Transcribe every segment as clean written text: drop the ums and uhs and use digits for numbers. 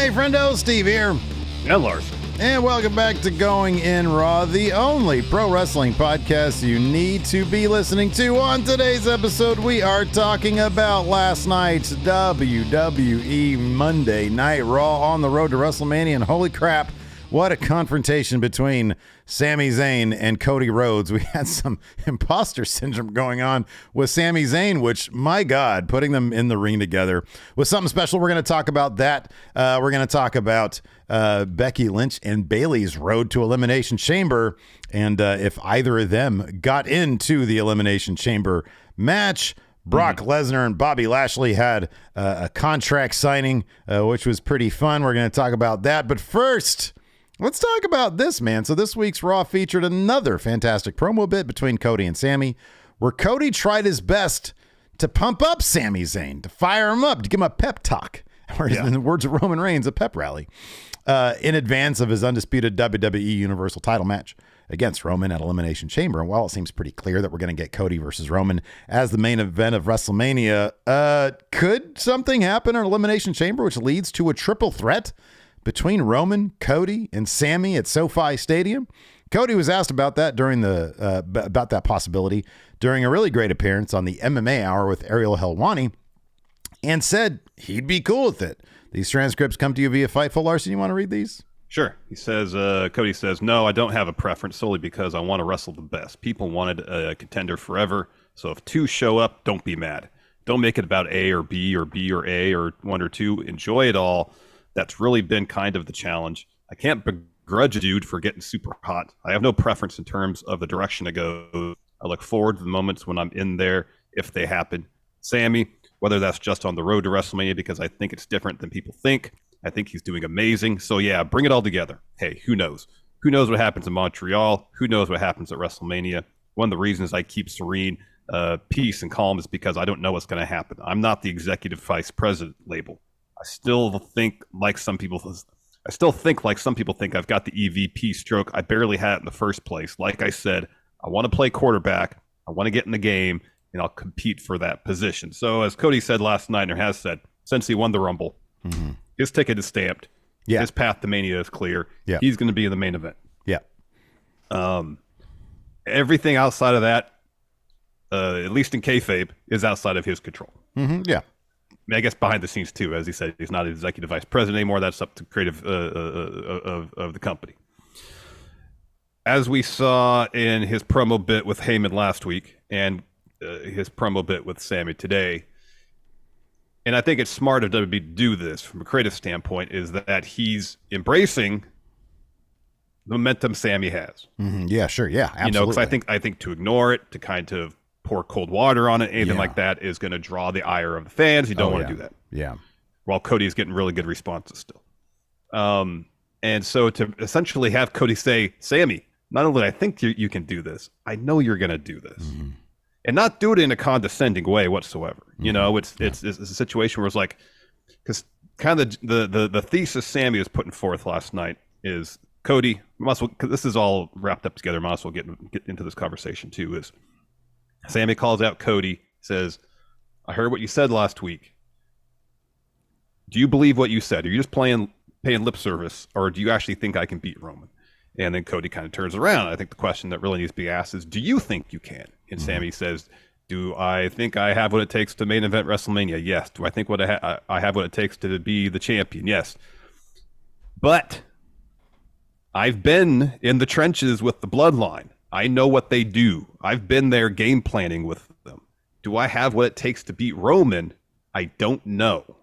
Hey, friendo, Steve here. And Larson. And welcome back to Going In Raw, the only pro wrestling podcast you need to be listening to. On today's episode, we are talking about last night's WWE Monday Night Raw on the road to WrestleMania. And holy crap, what a confrontation between Sami Zayn and Cody Rhodes. We had some imposter syndrome going on with Sami Zayn, which, my God, putting them in the ring together was something special. We're going to talk about that. We're going to talk about Becky Lynch and Bayley's road to Elimination Chamber, and if either of them got into the Elimination Chamber match. Brock Lesnar and Bobby Lashley had a contract signing, which was pretty fun. We're going to talk about that. But first, let's talk about this, man. So this week's Raw featured another fantastic promo bit between Cody and Sami, where Cody tried his best to pump up Sami Zayn, to fire him up, to give him a pep talk, or in the words of Roman Reigns, a pep rally, in advance of his undisputed WWE Universal title match against Roman at Elimination Chamber. And while it seems pretty clear that we're going to get Cody versus Roman as the main event of WrestleMania, could something happen at Elimination Chamber which leads to a triple threat between Roman, Cody, and Sami at SoFi Stadium? Cody was asked about that during about that possibility during a really great appearance on the MMA Hour with Ariel Helwani, and said he'd be cool with it. These transcripts come to you via Fightful. Larson, you want to read these? Sure. He says, Cody says, "No, I don't have a preference solely because I want to wrestle the best. People wanted a contender forever. So if two show up, don't be mad. Don't make it about A or B or B or A or one or two. Enjoy it all. That's really been kind of the challenge. I can't begrudge a dude for getting super hot. I have no preference in terms of the direction to go. I look forward to the moments when I'm in there, if they happen. Sami, whether that's just on the road to WrestleMania, because I think it's different than people think. I think he's doing amazing. So yeah, bring it all together. Hey, who knows? Who knows what happens in Montreal? Who knows what happens at WrestleMania? One of the reasons I keep serene, peace, and calm is because I don't know what's going to happen. I'm not the executive vice president label. I still think like some people think I've got the EVP stroke. I barely had it in the first place. Like I said, I want to play quarterback. I want to get in the game, and I'll compete for that position. So as Cody said last night, or has said, since he won the Rumble, his ticket is stamped. Yeah. His path to Mania is clear. Yeah. He's going to be in the main event. Yeah. Everything outside of that, at least in kayfabe, is outside of his control. Yeah. I guess behind the scenes too, as he said, he's not executive vice president anymore. That's up to creative of the company. As we saw in his promo bit with Heyman last week and his promo bit with Sami today, and I think it's smart of WWE to do this from a creative standpoint, is that he's embracing the momentum Sami has. Yeah, sure. Yeah, absolutely. Because I think to ignore it, to kind of pour cold water on it, anything like that is going to draw the ire of the fans. You don't want to do that. Yeah. While Cody's getting really good responses still. And so to essentially have Cody say, Sami, not only do I think you can do this, I know you're going to do this. And not do it in a condescending way whatsoever. You know, it's a situation where it's like, because kind of the thesis Sami was putting forth last night is, Cody, might as well, cause this is all wrapped up together, might as well get into this conversation too, is Sami calls out Cody, says, I heard what you said last week. Do you believe what you said? Are you just paying lip service, or do you actually think I can beat Roman? And then Cody kind of turns around. I think the question that really needs to be asked is, do you think you can? And Sami says, do I think I have what it takes to main event WrestleMania? Yes. Do I think I have what it takes to be the champion? Yes. But I've been in the trenches with the bloodline. I know what they do. I've been there game planning with them. Do I have what it takes to beat Roman? I don't know.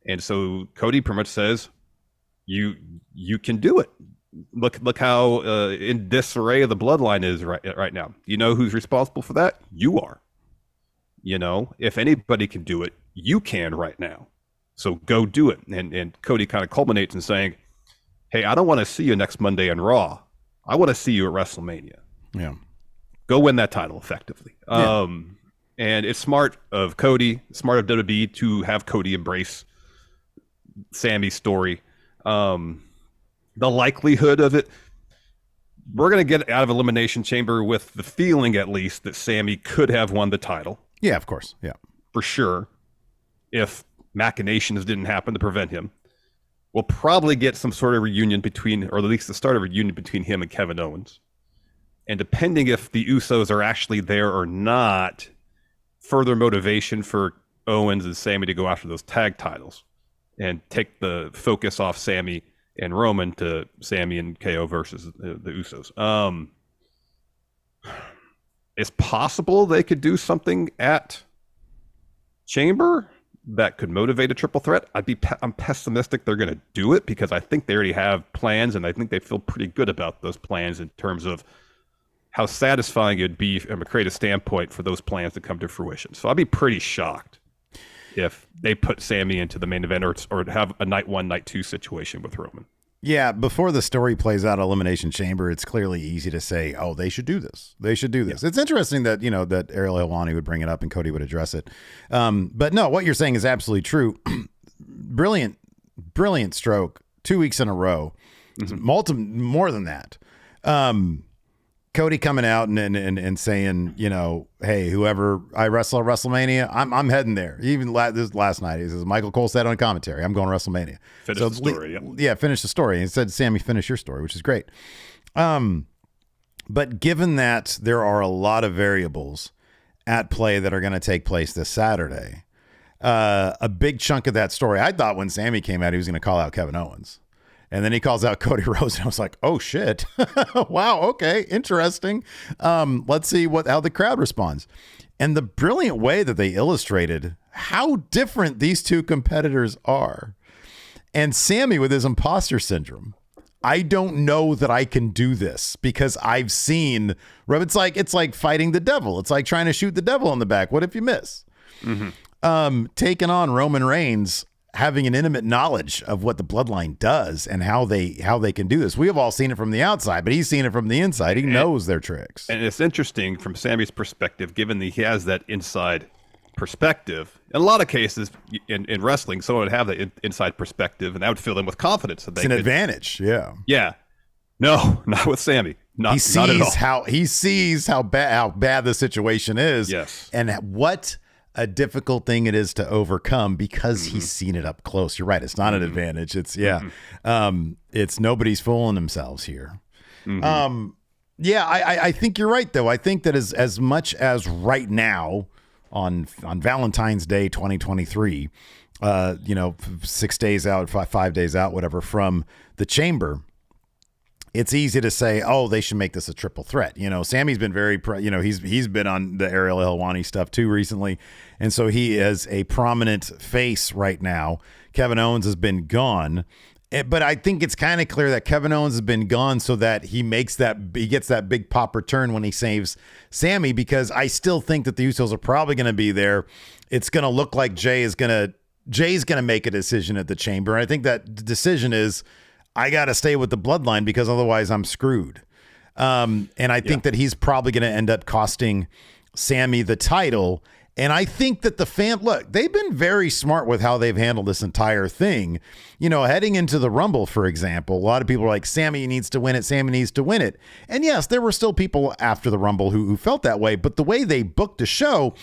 And so Cody pretty much says, you can do it. Look how in disarray the bloodline is right now. You know who's responsible for that? You are. You know, if anybody can do it, you can right now. So go do it. And Cody kind of culminates in saying, hey, I don't want to see you next Monday on Raw. I want to see you at WrestleMania. Yeah. Go win that title effectively. Yeah. And it's smart of Cody, smart of WWE to have Cody embrace Sami's story. The likelihood of it, we're going to get out of Elimination Chamber with the feeling, at least, that Sami could have won the title. Yeah, of course. Yeah. For sure. If machinations didn't happen to prevent him. we'll probably get some sort of reunion between, or at least the start of a reunion between him and Kevin Owens. And depending if the Usos are actually there or not, further motivation for Owens and Sami to go after those tag titles and take the focus off Sami and Roman to Sami and KO versus the Usos. It's possible they could do something at Chamber that could motivate a triple threat. I'm pessimistic they're going to do it because I think they already have plans, and I think they feel pretty good about those plans in terms of how satisfying it'd be from a creative standpoint for those plans to come to fruition. So I'd be pretty shocked if they put Sami into the main event or have a night 1, night 2 situation with Roman. Yeah, before the story plays out at Elimination Chamber, it's clearly easy to say, oh, they should do this. They should do this. Yeah. It's interesting that, that Ariel Helwani would bring it up and Cody would address it. But no, what you're saying is absolutely true. Brilliant stroke. 2 weeks in a row. Mm-hmm. More than that. Cody coming out and saying, hey, whoever I wrestle at WrestleMania, I'm heading there. Even this last night, he says, Michael Cole said on commentary, I'm going to WrestleMania. Finish the story. Yeah, finish the story. And said, Sami, finish your story, which is great. But given that there are a lot of variables at play that are going to take place this Saturday, a big chunk of that story, I thought when Sami came out, he was going to call out Kevin Owens. And then he calls out Cody Rhodes, and I was like, "Oh shit! Wow, okay, interesting. Let's see how the crowd responds." And the brilliant way that they illustrated how different these two competitors are, and Sami with his imposter syndrome. I don't know that I can do this because I've seen. It's like fighting the devil. It's like trying to shoot the devil in the back. What if you miss? Mm-hmm. Taking on Roman Reigns, having an intimate knowledge of what the bloodline does and how they can do this. We have all seen it from the outside, but he's seen it from the inside. He knows their tricks. And it's interesting from Sami's perspective, given that he has that inside perspective. In a lot of cases in wrestling, someone would have that inside perspective, and that would fill them with confidence. That it's an advantage. Yeah. Yeah. No, not with Sami. Not at all. He sees how bad the situation is. Yes. And what a difficult thing it is to overcome because he's seen it up close. You're right. It's not an advantage. It's it's nobody's fooling themselves here. I think you're right though. I think that as much as right now on Valentine's Day, 2023, 6 days out, 5 days out, whatever from the Chamber, it's easy to say, oh, they should make this a triple threat. Sami's been very, he's been on the Ariel Helwani stuff too recently. And so he is a prominent face right now. Kevin Owens has been gone. But I think it's kind of clear that Kevin Owens has been gone so that he gets that big pop return when he saves Sami, because I still think that the Usos are probably going to be there. It's going to look like Jay's going to make a decision at the Chamber. And I think that decision is, I got to stay with the bloodline because otherwise I'm screwed. And I think that he's probably going to end up costing Sami the title. And I think that they've been very smart with how they've handled this entire thing. Heading into the Rumble, for example, a lot of people are like, Sami needs to win it. Sami needs to win it. And yes, there were still people after the Rumble who felt that way. But the way they booked the show,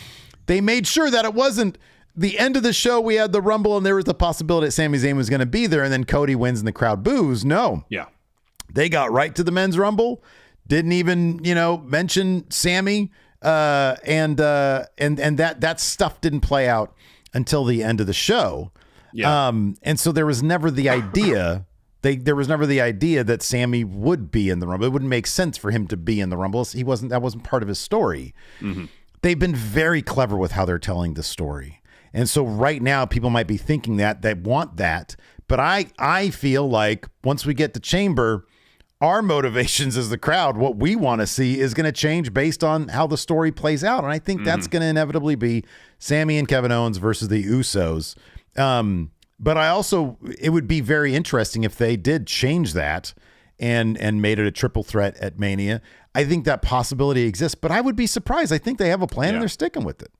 they made sure that it wasn't the end of the show. We had the Rumble and there was the possibility that Sami Zayn was going to be there and then Cody wins and the crowd boos. No. Yeah. They got right to the men's Rumble. Didn't even, mention Sami. And that stuff didn't play out until the end of the show. Yeah. And so there was never the idea that Sami would be in the Rumble. It wouldn't make sense for him to be in the Rumble. That wasn't part of his story. Mm-hmm. They've been very clever with how they're telling the story. And so right now people might be thinking that they want that, but I feel like once we get to Chamber, our motivations as the crowd, what we want to see is going to change based on how the story plays out. And I think that's going to inevitably be Sami and Kevin Owens versus the Usos. But it would be very interesting if they did change that and made it a triple threat at Mania. I think that possibility exists, but I would be surprised. I think they have a plan and they're sticking with it.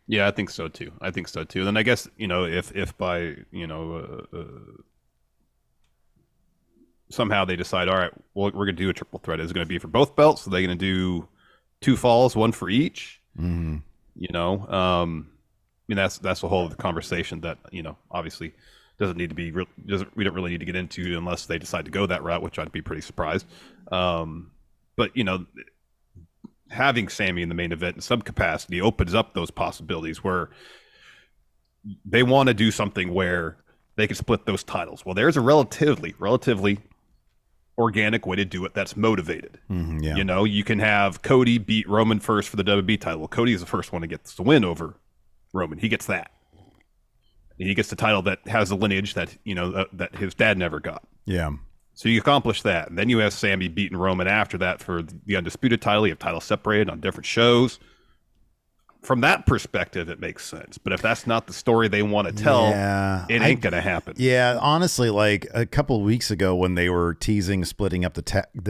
Yeah, I think so too. Then I guess, if by, somehow they decide, all right, well, we're going to do a triple threat. Is it going to be for both belts? So they're going to do 2 falls, 1 for each. Mm-hmm. That's the whole of the conversation that, obviously doesn't need to be we don't really need to get into unless they decide to go that route, which I'd be pretty surprised. But having Sami in the main event in some capacity opens up those possibilities where they want to do something where they can split those titles. Well, there's a relatively organic way to do it that's motivated. You can have Cody beat Roman first for the WWE title. Well, Cody is the first one to get the win over Roman. He gets that. And he gets the title that has a lineage that that his dad never got. Yeah. So you accomplish that. And then you have Sami beating Roman after that for the undisputed title. You have titles separated on different shows. From that perspective, it makes sense. But if that's not the story they want to tell, it ain't going to happen. Yeah, honestly, like a couple of weeks ago when they were teasing splitting up the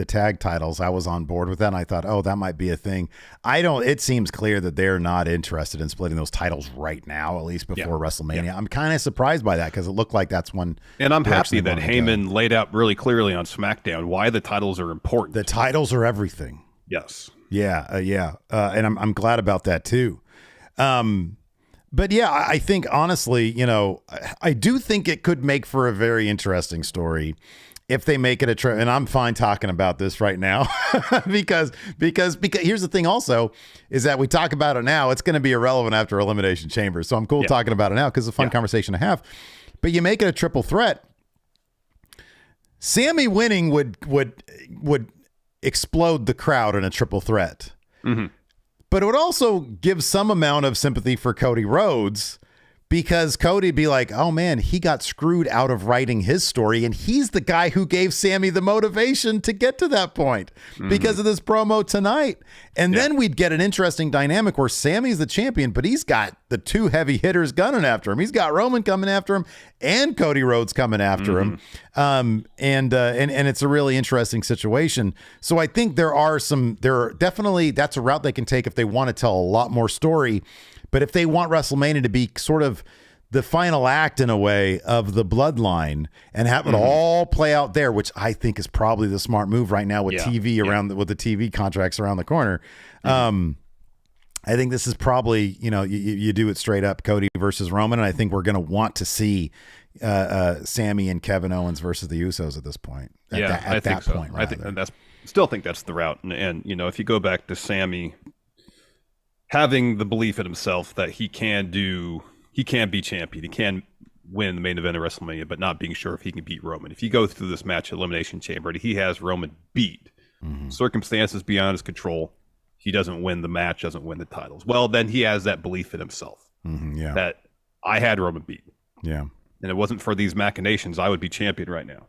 tag titles, I was on board with that. And I thought, oh, that might be a thing. It seems clear that they're not interested in splitting those titles right now, at least before WrestleMania. Yeah. I'm kind of surprised by that because it looked like that's when. And I'm happy that Heyman laid out really clearly on SmackDown why the titles are important. The titles are everything. Yes. Yeah. And I'm glad about that too. But yeah, I think honestly, I do think it could make for a very interesting story if they make it and I'm fine talking about this right now because here's the thing also is that we talk about it now, it's going to be irrelevant after Elimination Chamber. So I'm cool talking about it now because it's a fun conversation to have, but you make it a triple threat. Sami winning would explode the crowd in a triple threat. Mm-hmm. But it would also give some amount of sympathy for Cody Rhodes because Cody'd be like, oh man, he got screwed out of writing his story. And he's the guy who gave Sami the motivation to get to that point because of this promo tonight. And then we'd get an interesting dynamic where Sami's the champion, but he's got the two heavy hitters gunning after him. He's got Roman coming after him and Cody Rhodes coming after him. And it's a really interesting situation. So I think definitely that's a route they can take if they want to tell a lot more story. But if they want WrestleMania to be sort of the final act in a way of the bloodline and have it all play out there, which I think is probably the smart move right now with TV with the TV contracts around the corner. I think this is probably, you do it straight up Cody versus Roman. And I think we're going to want to see Sami and Kevin Owens versus the Usos at this point. I think so. Still think that's the route. And if you go back to Sami having the belief in himself that he can be champion, he can win the main event of WrestleMania, but not being sure if he can beat Roman. If you go through this match Elimination Chamber, he has Roman beat. Circumstances beyond his control, he doesn't win the match, doesn't win the titles. Well, then he has that belief in himself that I had Roman beat. Yeah. And it wasn't for these machinations, I would be champion right now.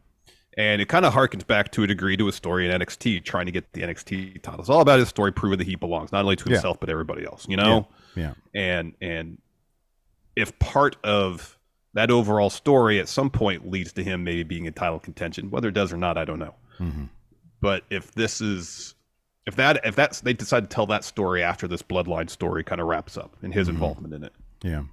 And it kind of harkens back to a degree to a story in NXT, trying to get the NXT title. It's all about his story, proving that he belongs, not only to himself, but everybody else, Yeah. And if part of that overall story at some point leads to him maybe being in title contention, whether it does or not, I don't know. But if they decide to tell that story after this bloodline story kind of wraps up and his involvement in it. Yeah.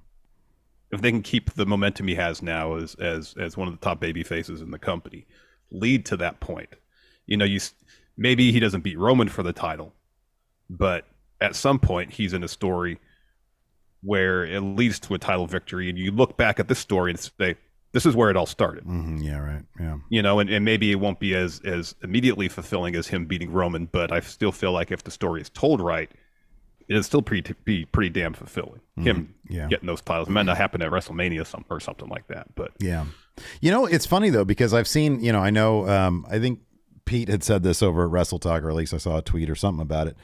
If they can keep the momentum he has now as one of the top baby faces in the company, lead to that point. Maybe he doesn't beat Roman for the title, but at some point he's in a story where it leads to a title victory, and you look back at this story and say, this is where it all started. Yeah, right. Yeah. And maybe it won't be as immediately fulfilling as him beating Roman, but I still feel like if the story is told right, it'll still be pretty damn fulfilling. Him getting those titles. It might not happen at WrestleMania or something like that. But yeah. It's funny though, because I've seen, I know, I think Pete had said this over at Wrestle Talk, or at least I saw a tweet or something about it.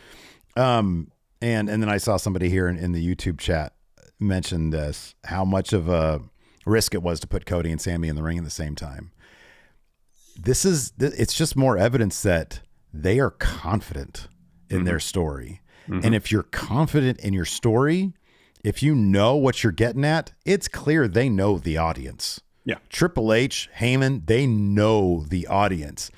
And then I saw somebody here in the YouTube chat mention this, how much of a risk it was to put Cody and Sami in the ring at the same time. It's just more evidence that they are confident in their story. And if you're confident in your story, if you know what you're getting at, it's clear they know the audience. Yeah. Triple H, Heyman, they know the audience.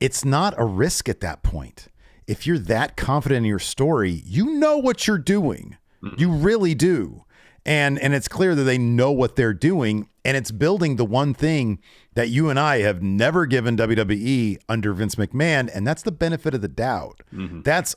It's not a risk at that point. If you're that confident in your story, you know what you're doing. You really do. And it's clear that they know what they're doing, and it's building the one thing that you and I have never given WWE under Vince McMahon, and that's the benefit of the doubt. That's,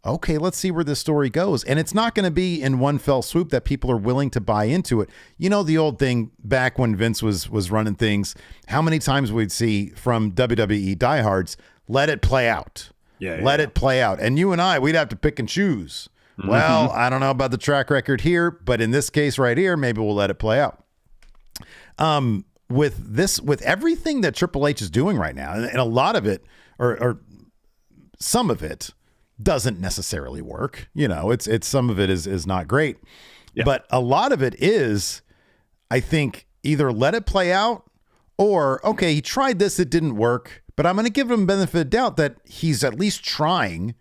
okay, let's see where this story goes. And it's not going to be in one fell swoop that people are willing to buy into it. You know, the old thing back when Vince was running things, how many times we'd see from WWE diehards, let it play out. Let it play out. And you and I, we'd have to pick and choose. Mm-hmm. Well, I don't know about the track record here, but in this case right here, maybe we'll let it play out. With everything that Triple H is doing right now, and a lot of it, or some of it, doesn't necessarily work. You know, it's some of it is not great, but a lot of it is, I think, either let it play out or, okay, he tried this, it didn't work, but I'm going to give him benefit of doubt that he's at least trying,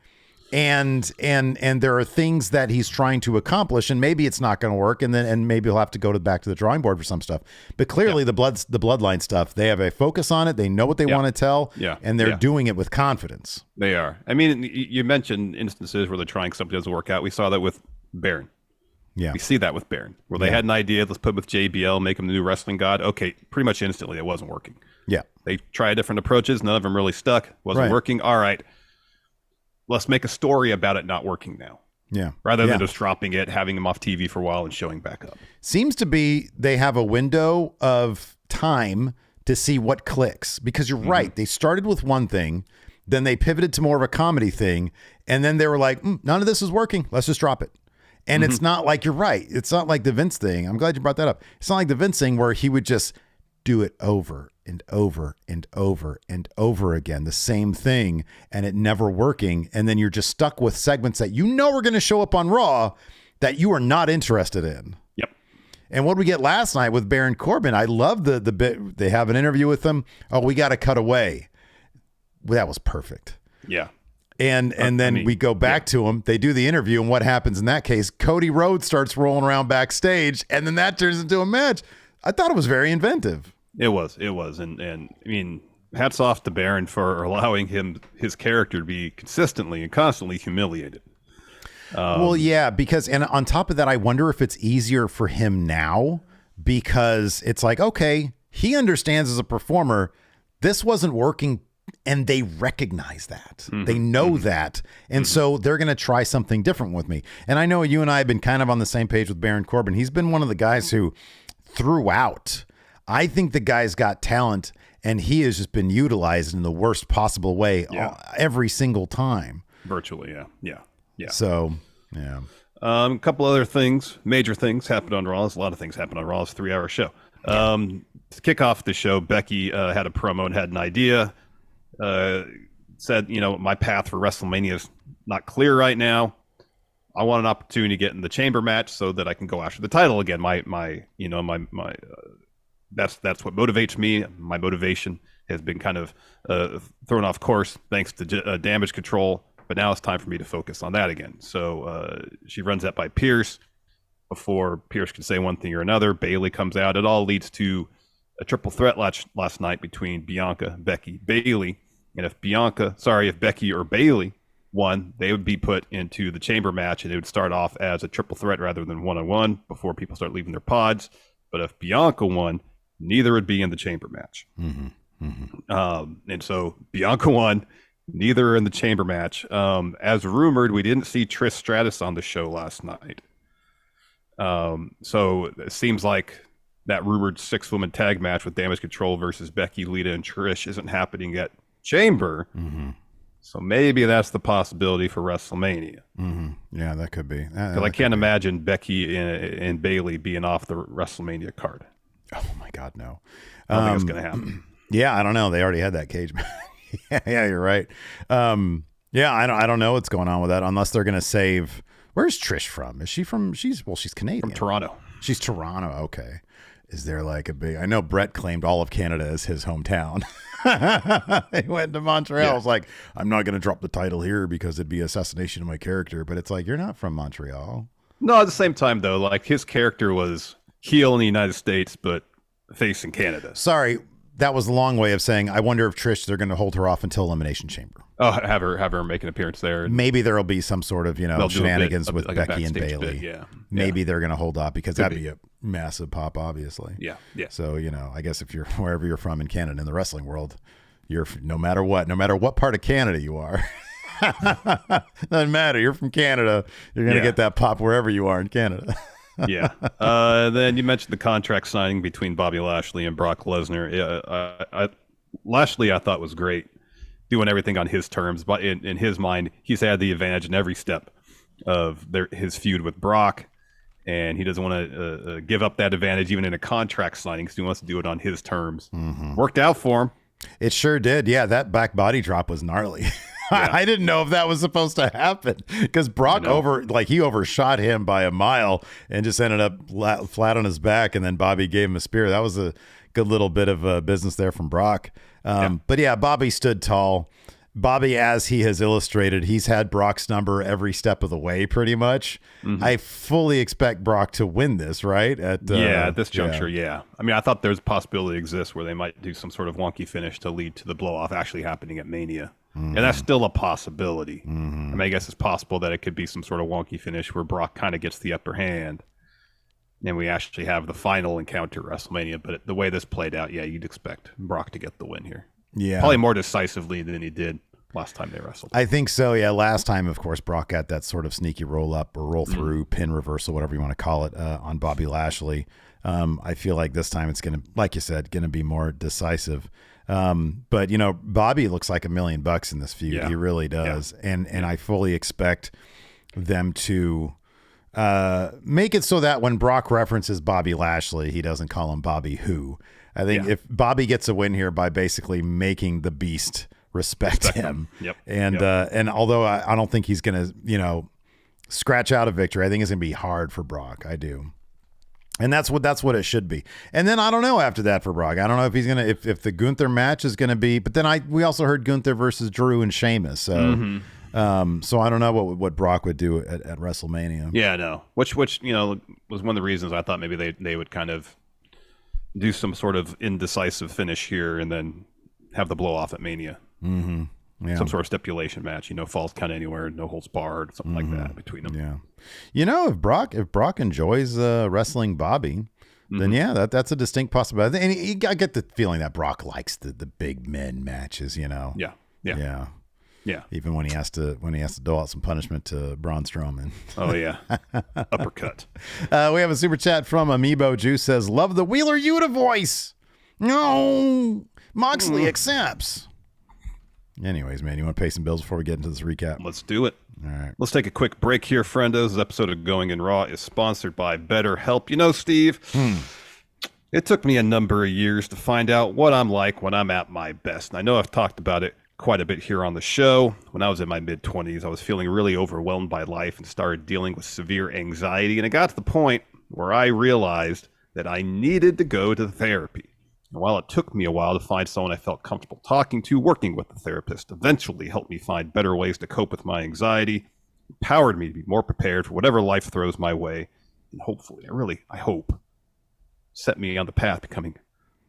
and there are things that he's trying to accomplish, and maybe it's not going to work, and maybe he'll have to go back to the drawing board for some stuff. But clearly the bloodline stuff, they have a focus on it. They know what they want to tell, and they're doing it with confidence. They are. I mean, you mentioned instances where they're trying something that doesn't work out. We saw that with Baron. Yeah, we see that with Baron, where they had an idea, let's put him with JBL, make him the new wrestling god. Okay, pretty much instantly, it wasn't working. Yeah. They tried different approaches. None of them really stuck. Wasn't working. All right. Let's make a story about it not working now. Yeah. Rather than just dropping it, having him off TV for a while and showing back up. Seems to be they have a window of time to see what clicks. Because you're right. They started with one thing, then they pivoted to more of a comedy thing, and then they were like, none of this is working. Let's just drop it. And it's not like, you're right. It's not like the Vince thing. I'm glad you brought that up. It's not like the Vince thing where he would just do it over and over and over and over again, the same thing, and it never working. And then you're just stuck with segments that you know are going to show up on Raw that you are not interested in. Yep. And what we get last night with Baron Corbin, I love the bit. They have an interview with him. Oh, we got to cut away. Well, that was perfect. Yeah. And then we go back to him. They do the interview, and what happens in that case? Cody Rhodes starts rolling around backstage, and then that turns into a match. I thought it was very inventive. It was, and I mean, hats off to Baron for allowing his character to be consistently and constantly humiliated. Well, yeah, because, and on top of that, I wonder if it's easier for him now, because it's like, okay, he understands as a performer, this wasn't working, and they recognize that. They know that, and so they're going to try something different with me. And I know you and I have been kind of on the same page with Baron Corbin. He's been one of the guys who, throughout, I think the guy's got talent, and he has just been utilized in the worst possible way every single time. Virtually, yeah. So, yeah. A couple other things, major things happened on Raw. A lot of things happened on Raw. It's a 3-hour show. To kick off the show, Becky had a promo and had an idea. Said, my path for WrestleMania is not clear right now. I want an opportunity to get in the chamber match so that I can go after the title again. That's what motivates me. My motivation has been kind of thrown off course thanks to damage control, but now it's time for me to focus on that again. So she runs that by Pierce. Before Pierce can say one thing or another, Bayley comes out. It all leads to a triple threat last night between Bianca, Becky, Bayley. And if Becky or Bayley won, they would be put into the chamber match, and it would start off as a triple threat rather than one-on-one before people start leaving their pods. But if Bianca won, neither would be in the chamber match. And so Bianca won, neither in the chamber match. As rumored, we didn't see Trish Stratus on the show last night. So it seems like that rumored 6-woman tag match with Damage Control versus Becky, Lita, and Trish isn't happening at Chamber. So maybe that's the possibility for WrestleMania. Yeah, that could be. Because I can't imagine Becky and Bayley being off the WrestleMania card. Oh my God, no! I don't think it's going to happen. Yeah, I don't know. They already had that cage match. Yeah, you're right. Yeah, I don't know what's going on with that unless they're going to save. Where's Trish from? Is she from? She's Canadian. From Toronto. She's Toronto. Okay. Is there like a big? I know Brett claimed all of Canada as his hometown. He went to Montreal. Yeah. I was like, I'm not going to drop the title here because it'd be assassination of my character. But it's like, you're not from Montreal. No, at the same time though, like his character was heel in the United States, but face in Canada. Sorry, that was a long way of saying, I wonder if Trish, they're going to hold her off until Elimination Chamber. Oh, have her make an appearance there. Maybe there'll be some sort of, shenanigans with Becky and Bayley. Yeah. Maybe they're going to hold off because that'd be a massive pop, obviously. Yeah. So, I guess if you're wherever you're from in Canada, in the wrestling world, you're no matter what part of Canada you are, Doesn't matter. You're from Canada. You're going to get that pop wherever you are in Canada. Yeah. Then you mentioned the contract signing between Bobby Lashley and Brock Lesnar. Lashley, I thought, was great, doing everything on his terms. But in his mind, he's had the advantage in every step of his feud with Brock. And he doesn't want to give up that advantage even in a contract signing because he wants to do it on his terms. Mm-hmm. Worked out for him. It sure did. Yeah, that back body drop was gnarly. Yeah. I didn't know if that was supposed to happen because Brock he overshot him by a mile and just ended up flat on his back, and then Bobby gave him a spear. That was a good little bit of business there from Brock. But yeah, Bobby stood tall. Bobby, as he has illustrated, he's had Brock's number every step of the way, pretty much. Mm-hmm. I fully expect Brock to win this, right? At this juncture, yeah. I mean, I thought there's a possibility exists where they might do some sort of wonky finish to lead to the blow-off actually happening at Mania. Mm-hmm. And that's still a possibility. Mm-hmm. I mean, I guess it's possible that it could be some sort of wonky finish where Brock kind of gets the upper hand. And we actually have the final encounter at WrestleMania. But the way this played out, yeah, you'd expect Brock to get the win here. Yeah. Probably more decisively than he did last time they wrestled. I think so, yeah. Last time, of course, Brock got that sort of sneaky roll-up or roll-through, pin reversal, whatever you want to call it, on Bobby Lashley. I feel like this time it's going to, like you said, going to be more decisive. But, you know, Bobby looks like $1 million in this feud. Yeah. He really does. Yeah. And I fully expect them to make it so that when Brock references Bobby Lashley, he doesn't call him Bobby Who. I think if Bobby gets a win here by basically making the Beast respect him. Yep. And although I don't think he's going to, you know, scratch out a victory, I think it's going to be hard for Brock. I do. And that's what it should be. And then I don't know after that for Brock. I don't know if he's going to, if the Gunther match is going to be, but then we also heard Gunther versus Drew and Sheamus. So, so I don't know what Brock would do at WrestleMania. Yeah, no. Which, you know, was one of the reasons I thought maybe they would kind of do some sort of indecisive finish here and then have the blow off at Mania. Mm-hmm. Yeah. Some sort of stipulation match, you know, falls count anywhere, no holds barred, something like that between them. Yeah. You know, if Brock enjoys wrestling Bobby, then that's a distinct possibility. And I get the feeling that Brock likes the big men matches, you know. Yeah. Even when he has to dole out some punishment to Braun Strowman. Oh yeah. Uppercut. We have a super chat from Amiibo Juice says, "Love the Wheeler Yuta voice." No, Moxley accepts. Anyways, man, you want to pay some bills before we get into this recap? Let's do it. All right. Let's take a quick break here, friendos. This episode of Going in Raw is sponsored by BetterHelp. You know, Steve, it took me a number of years to find out what I'm like when I'm at my best. And I know I've talked about it quite a bit here on the show. When I was in my mid-20s, I was feeling really overwhelmed by life and started dealing with severe anxiety. And it got to the point where I realized that I needed to go to therapy. And while it took me a while to find someone I felt comfortable talking to, working with the therapist eventually helped me find better ways to cope with my anxiety, empowered me to be more prepared for whatever life throws my way, and hopefully, I hope, set me on the path to becoming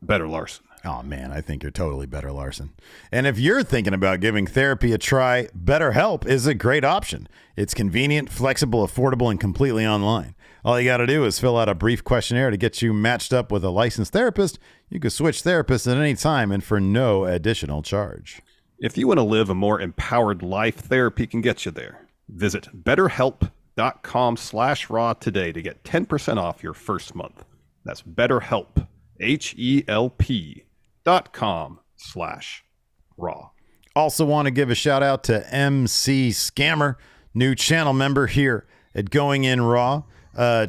a better Larson. Oh, man, I think you're totally better, Larson. And if you're thinking about giving therapy a try, BetterHelp is a great option. It's convenient, flexible, affordable, and completely online. All you got to do is fill out a brief questionnaire to get you matched up with a licensed therapist. You can switch therapists at any time and for no additional charge. If you want to live a more empowered life, therapy can get you there. Visit BetterHelp.com/raw today to get 10% off your first month. That's BetterHelp, HELP.com/raw. Also want to give a shout out to MC Scammer, new channel member here at Going In Raw.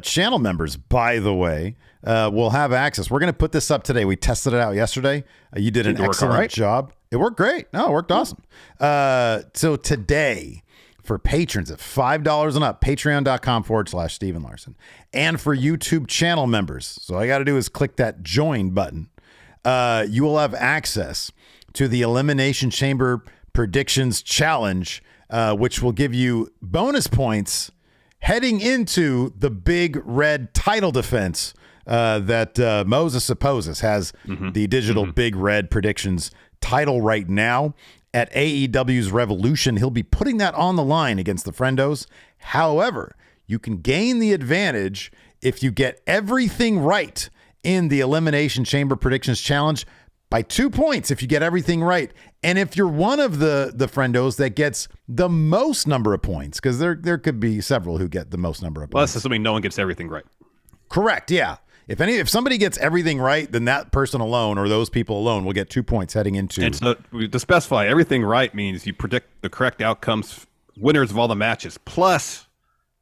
Channel members, by the way, will have access. We're going to put this up today. We tested it out yesterday. You did an excellent job. It worked great. No, it worked awesome. So today, for patrons at $5 and up, patreon.com/Steven Larson. And for YouTube channel members, so all you got to do is click that join button. You will have access to the Elimination Chamber Predictions Challenge, which will give you bonus points heading into the big red title defense that Moses Supposes has the digital big red predictions title right now at AEW's Revolution. He'll be putting that on the line against the Friendos. However, you can gain the advantage if you get everything right in the Elimination Chamber Predictions Challenge by 2 points if you get everything right. And if you're one of the Friendos that gets the most number of points, because there could be several who get the most number of points. Well, that's assuming no one gets everything right. Correct, yeah. If somebody gets everything right, then that person alone or those people alone will get 2 points heading into. And so to specify, everything right means you predict the correct outcomes, winners of all the matches, plus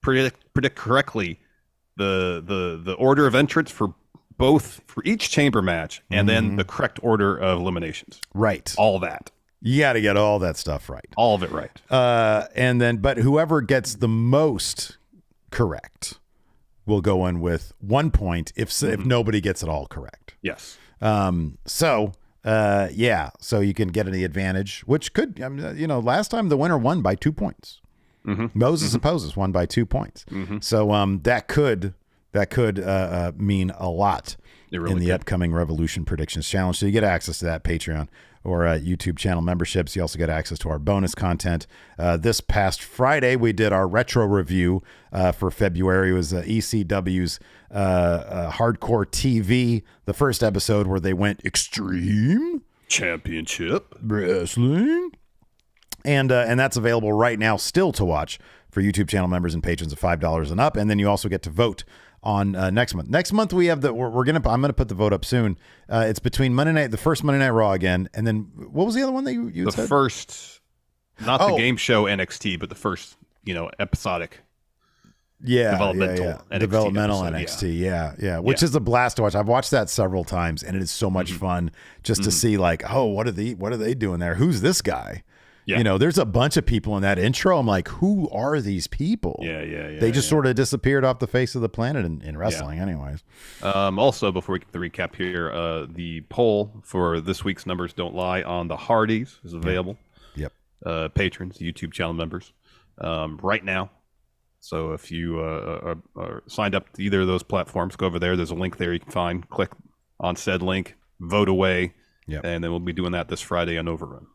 predict correctly the order of entrance for each chamber match, and then the correct order of eliminations. Right. All that. You got to get all that stuff right. All of it right. But whoever gets the most correct will go in with 1 point if nobody gets it all correct. Yes. So you can get any advantage, which could, last time the winner won by 2 points. Moses Opposes won by 2 points. So that could mean a lot in the upcoming Revolution Predictions Challenge. So you get access to that Patreon or YouTube channel memberships. You also get access to our bonus content. This past Friday, we did our retro review for February. It was ECW's Hardcore TV, the first episode where they went Extreme Championship Wrestling. And that's available right now still to watch for YouTube channel members and patrons of $5 and up. And then you also get to vote on next month. Next month we have I'm gonna put the vote up soon. It's between the first Monday Night Raw again, and then what was the other one that you said? The first, not the game show NXT, but the first episodic. Developmental NXT. Yeah. Which is a blast to watch. I've watched that several times, and it is so much fun just to see what are they doing there? Who's this guy? Yeah. There's a bunch of people in that intro. I'm like, who are these people? Yeah. They just sort of disappeared off the face of the planet in wrestling anyways. Also, before we get the recap here, the poll for this week's Numbers Don't Lie on the Hardys is available. Yep. Patrons, YouTube channel members, right now. So if you are signed up to either of those platforms, go over there. There's a link there you can find. Click on said link, vote away, and then we'll be doing that this Friday on Overrun.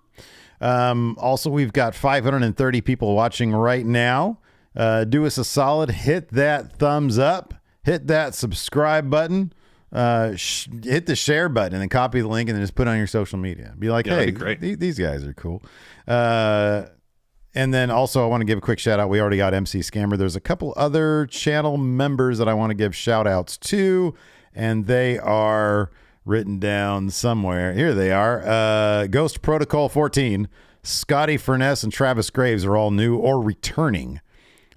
Also, we've got 530 people watching right now. Do us a solid, hit that thumbs up, hit that subscribe button, hit the share button, and then copy the link and then just put it on your social media. Be like, hey, great. These guys are cool. And then also I want to give a quick shout out. We already got MC Scammer. There's a couple other channel members that I want to give shout outs to, and they are written down somewhere. Here they are. Ghost Protocol 14, Scotty Furness, and Travis Graves are all new or returning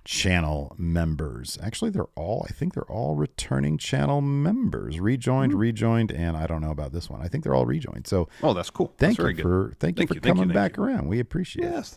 channel members. Actually, I think they're all returning channel members. Rejoined, and I don't know about this one. I think they're all rejoined. So, that's cool. Thank you for coming back around. We appreciate it. Yes.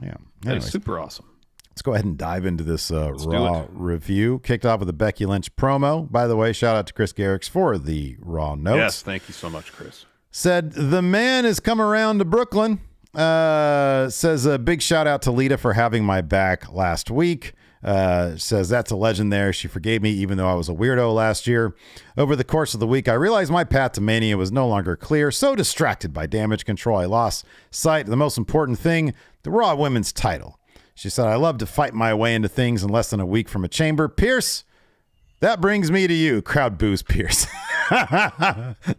Yeah. That is super awesome. Let's go ahead and dive into this Raw review. Kicked off with a Becky Lynch promo. By the way, shout out to Chris Garrix for the Raw notes. Yes, thank you so much, Chris. Said, the man has come around to Brooklyn. Says a big shout out to Lita for having my back last week. Says that's a legend there. She forgave me even though I was a weirdo last year. Over the course of the week, I realized my path to Mania was no longer clear. So distracted by damage control, I lost sight of the most important thing, the Raw Women's title. She said, I love to fight my way into things in less than a week from a chamber. Pierce, that brings me to you. Crowd boos Pierce.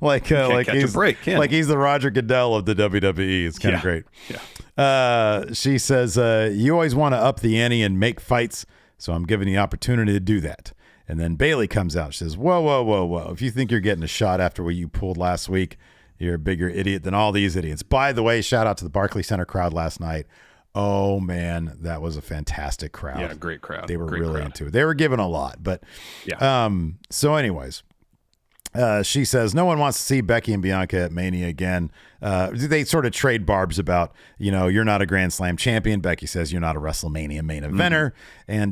like he's the Roger Goodell of the WWE. It's kind of great. Yeah. She says, you always want to up the ante and make fights, so I'm giving you the opportunity to do that. And then Bayley comes out. She says, whoa. If you think you're getting a shot after what you pulled last week, you're a bigger idiot than all these idiots. By the way, shout out to the Barclays Center crowd last night. Oh, man, that was a fantastic crowd. Yeah, great crowd. They were really into it. They were giving a lot. But so anyways, she says, no one wants to see Becky and Bianca at Mania again. They sort of trade barbs about, you're not a Grand Slam champion. Becky says, you're not a WrestleMania main eventer. And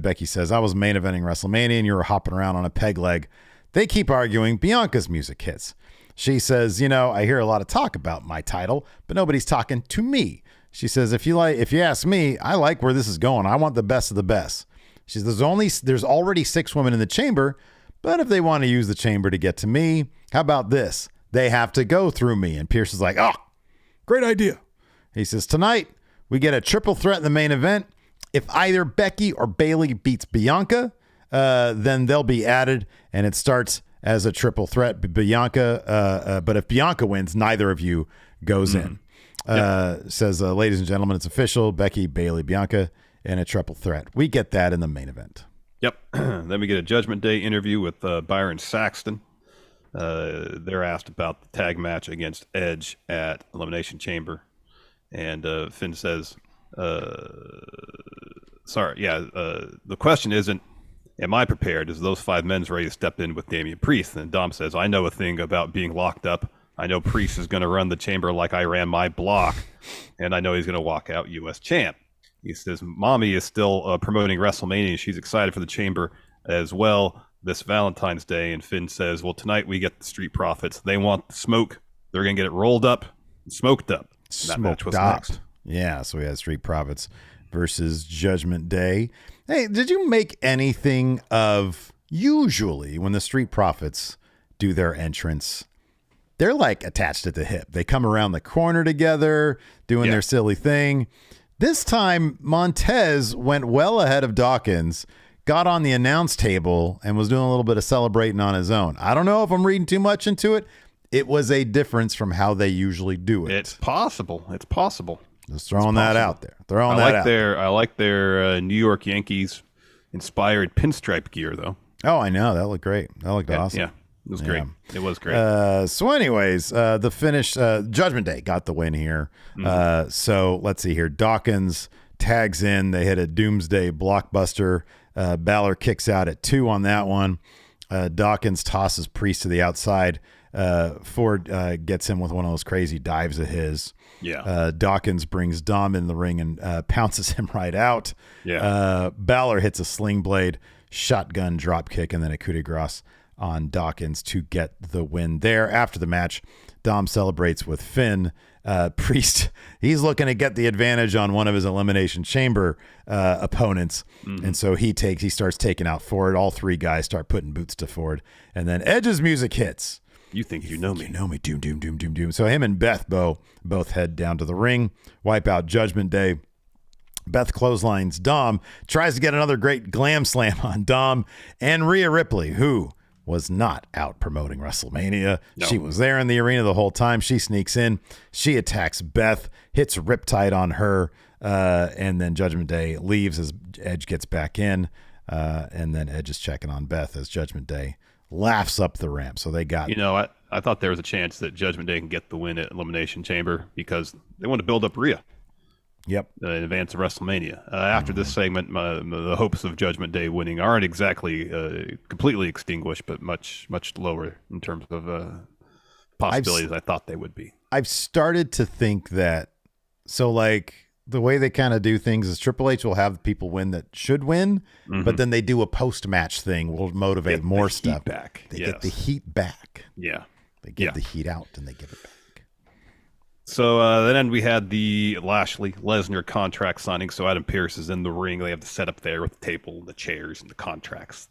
Becky says, I was main eventing WrestleMania and you were hopping around on a peg leg. They keep arguing. Bianca's music hits. She says, I hear a lot of talk about my title, but nobody's talking to me. She says, if you ask me, I like where this is going. I want the best of the best. She says, there's already 6 women in the chamber, but if they want to use the chamber to get to me, how about this? They have to go through me. And Pierce is like, great idea. He says, tonight we get a triple threat in the main event. If either Becky or Bayley beats Bianca, then they'll be added, and it starts as a triple threat. Bianca, but if Bianca wins, neither of you goes in. Says, ladies and gentlemen, it's official. Becky, Bayley, Bianca in a triple threat. We get that in the main event. Yep. Then we get a Judgment Day interview with Byron Saxton. They're asked about the tag match against Edge at Elimination Chamber. And Finn says, the question isn't, am I prepared? Is those 5 men's ready to step in with Damian Priest? And Dom says, I know a thing about being locked up. I know Priest is going to run the chamber like I ran my block, and I know he's going to walk out U.S. champ. He says, Mommy is still promoting WrestleMania. She's excited for the chamber as well this Valentine's Day. And Finn says, well, tonight we get the Street Profits. They want the smoke. They're going to get it rolled up and smoked up. That match was next. Yeah, so we had Street Profits versus Judgment Day. Hey, did you make anything of, usually when the Street Profits do their entrance, they're like attached at the hip. They come around the corner together, doing their silly thing. This time, Montez went well ahead of Dawkins, got on the announce table, and was doing a little bit of celebrating on his own. I don't know if I'm reading too much into it. It was a difference from how they usually do it. It's possible. Just throwing that out there. I like their New York Yankees inspired pinstripe gear, though. Oh, I know. That looked great. That looked awesome. Yeah. It was great. It was great. So anyways, the finish, Judgment Day got the win here. So let's see here. Dawkins tags in. They hit a Doomsday blockbuster. Balor kicks out at 2 on that one. Dawkins tosses Priest to the outside. Ford gets him with one of those crazy dives of his. Yeah. Dawkins brings Dom in the ring and pounces him right out. Yeah. Balor hits a sling blade, shotgun drop kick, and then a coup de grace on Dawkins to get the win there. After the match, Dom celebrates with Finn. Priest, he's looking to get the advantage on one of his Elimination Chamber opponents. And so he starts taking out Ford. All 3 guys start putting boots to Ford. And then Edge's music hits. You think you know me. You know me. Doom, doom, doom, doom, doom. So him and Beth both head down to the ring, wipe out Judgment Day. Beth clotheslines Dom, tries to get another great glam slam on Dom and Rhea Ripley, who was not out promoting WrestleMania. No. She was there in the arena the whole time. She sneaks in. She attacks Beth, hits Riptide on her, and then Judgment Day leaves as Edge gets back in, and then Edge is checking on Beth as Judgment Day laughs up the ramp. So they got... I thought there was a chance that Judgment Day can get the win at Elimination Chamber because they want to build up Rhea. Yep. In advance of WrestleMania. After this segment, the hopes of Judgment Day winning aren't exactly completely extinguished, but much lower in terms of possibilities I thought they would be. I've started to think that, so like the way they kind of do things is Triple H will have people win that should win, but then they do a post-match thing will motivate more stuff. Back. They get the heat back. Yeah. They give the heat out and they give it back. So then we had the Lashley-Lesnar contract signing. So Adam Pearce is in the ring. They have the setup there with the table, the chairs, and the contracts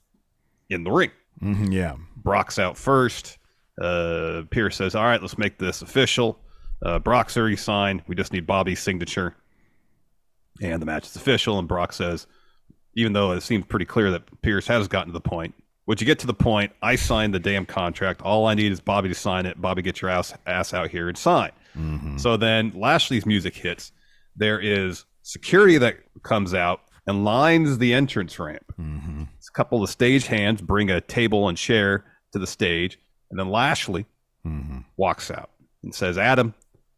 in the ring. Yeah. Brock's out first. Pearce says, all right, let's make this official. Brock's already signed. We just need Bobby's signature. And the match is official. And Brock says, even though it seems pretty clear that Pearce has gotten to the point, would you get to the point? I signed the damn contract. All I need is Bobby to sign it. Bobby, get your ass out here and sign. So then Lashley's music hits. There is security that comes out and lines the entrance ramp. It's a couple of stage hands bring a table and chair to the stage. And then Lashley walks out and says, Adam,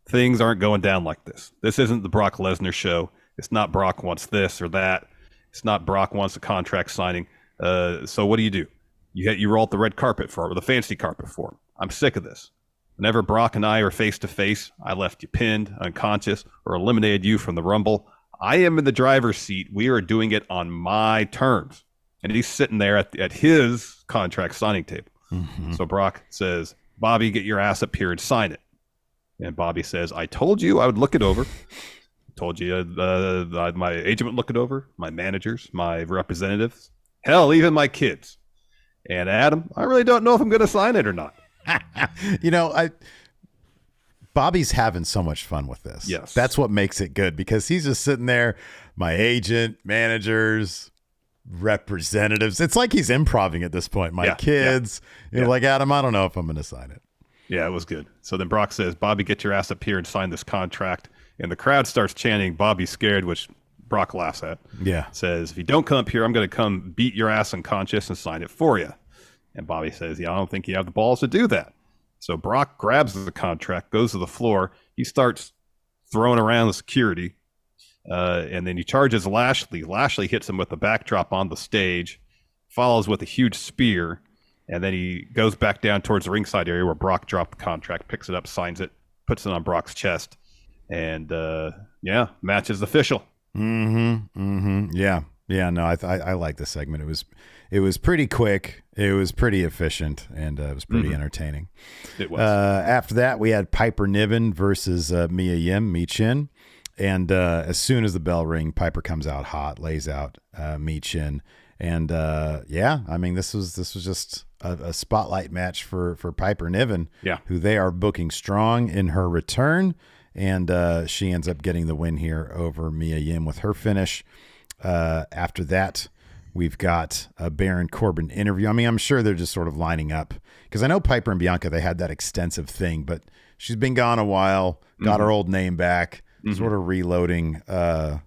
things aren't going down like this. This isn't the Brock Lesnar show. It's not Brock wants this or that. It's not Brock wants a contract signing. So what do? You roll out the red carpet for him, or the fancy carpet for him. I'm sick of this. Whenever Brock and I are face to face, I left you pinned, unconscious, or eliminated you from the Rumble. I am in the driver's seat. We are doing it on my terms. And he's sitting there at his contract signing table. So Brock says, Bobby, get your ass up here and sign it. And Bobby says, I told you I would look it over. I told you my agent would look it over, my managers, my representatives, hell, even my kids. And Adam, I really don't know if I'm going to sign it or not. Bobby's having so much fun with this. Yes. That's what makes it good because he's just sitting there, my agent, managers, representatives. It's like he's improvising at this point. My kids. You're like, Adam, I don't know if I'm going to sign it. Yeah, it was good. So then Brock says, Bobby, get your ass up here and sign this contract. And the crowd starts chanting, Bobby's scared, which Brock laughs at. Yeah. Says, if you don't come up here, I'm going to come beat your ass unconscious and sign it for you. And Bobby says, yeah, I don't think you have the balls to do that. So Brock grabs the contract, goes to the floor. He starts throwing around the security. And then he charges Lashley. Lashley hits him with a backdrop on the stage, follows with a huge spear. And then he goes back down towards the ringside area where Brock dropped the contract, picks it up, signs it, puts it on Brock's chest. And, match is official. Yeah. No, I like this segment. It was pretty quick. It was pretty efficient, and it was pretty entertaining. It was. After that, we had Piper Niven versus Mi Chin. And as soon as the bell rings, Piper comes out hot, lays out Mi Chin. And this was just a spotlight match for Piper Niven, who they are booking strong in her return. And she ends up getting the win here over Mia Yim with her finish. After that, we've got a Baron Corbin interview. I mean, I'm sure they're just sort of lining up because I know Piper and Bianca, they had that extensive thing, but she's been gone a while, got her old name back, sort of reloading let's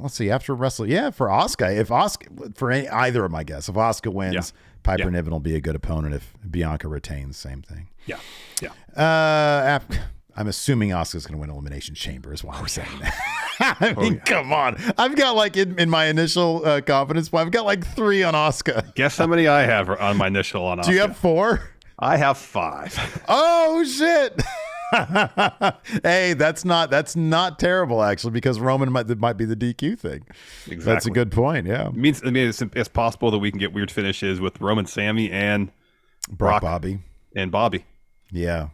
see, after Wrestle. Yeah, for Asuka. Either of my guess, if Asuka wins, Piper Niven will be a good opponent. If Bianca retains, same thing. Yeah. I'm assuming Asuka's going to win Elimination Chamber is why we're saying that. I mean, come on. I've got like in my initial confidence point, I've got like 3 on Asuka. Guess how many I have on my initial on Asuka? Do you have 4? I have 5. Oh shit. Hey, that's not terrible actually, because Roman might be the DQ thing. Exactly. That's a good point. Yeah. It's possible that we can get weird finishes with Roman, Sami, and Brock, Bobby. And Bobby. Yeah.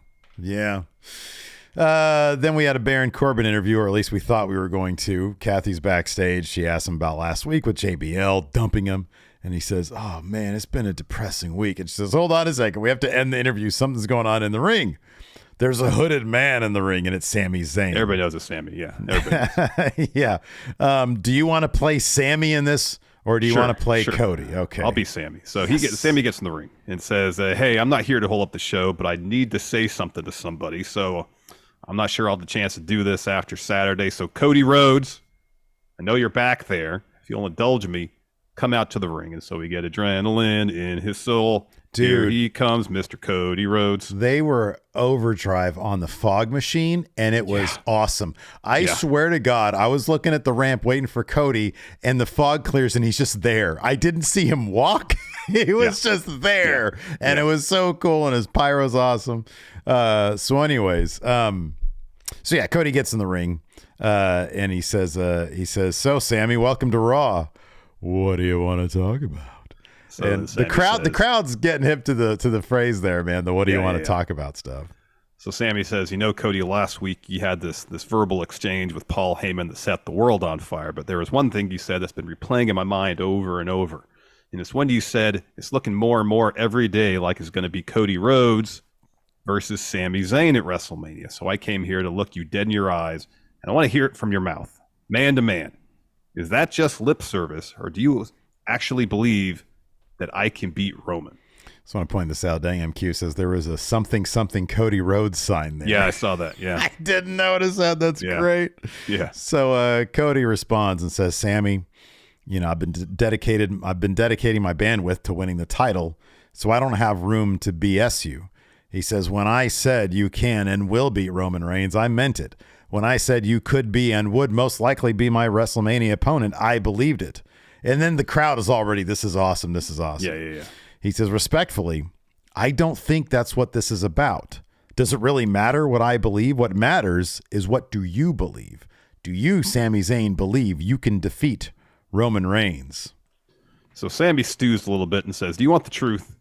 Then we had a Baron Corbin interview, or at least we thought we were going to. Kathy's backstage. She asked him about last week with JBL dumping him. And he says, oh, man, it's been a depressing week. And she says, hold on a second. We have to end the interview. Something's going on in the ring. There's a hooded man in the ring, and it's Sami Zayn. Everybody knows it's Sami. Yeah. Everybody yeah. Do you want to play Sami in this, or do you want to play Cody? Okay. I'll be Sami. So Sami gets in the ring and says, hey, I'm not here to hold up the show, but I need to say something to somebody. So I'm not sure I'll have the chance to do this after Saturday. So Cody Rhodes, I know you're back there. If you'll indulge me, come out to the ring. And so we get adrenaline in his soul. Dude, here he comes, Mr. Cody Rhodes. They were overdrive on the fog machine, and it was awesome. I swear to God, I was looking at the ramp waiting for Cody, and the fog clears, and he's just there. I didn't see him walk. He was just there, and it was so cool, and his pyro's awesome. Anyways, Cody gets in the ring, and he says, so Sami, welcome to Raw. What do you want to talk about? So and the crowd's getting hip to the phrase there, man. The what do you want to talk about stuff. So Sami says, Cody, last week you had this verbal exchange with Paul Heyman that set the world on fire. But there was one thing you said that's been replaying in my mind over and over. And it's when you said it's looking more and more every day like it's going to be Cody Rhodes versus Sami Zayn at WrestleMania. So I came here to look you dead in your eyes, and I want to hear it from your mouth, man to man. Is that just lip service, or do you actually believe that I can beat Roman? Just want to point this out. MQ says there was a something Cody Rhodes sign there. Yeah, I saw that. Yeah. I didn't notice that. That's great. Yeah. So Cody responds and says, Sami, I've been dedicating my bandwidth to winning the title, so I don't have room to BS you. He says, when I said you can and will beat Roman Reigns, I meant it. When I said you could be and would most likely be my WrestleMania opponent, I believed it. And then the crowd is already, this is awesome. Yeah. He says, respectfully, I don't think that's what this is about. Does it really matter what I believe? What matters is what do you believe? Do you, Sami Zayn, believe you can defeat Roman Reigns? So Sami stews a little bit and says, do you want the truth?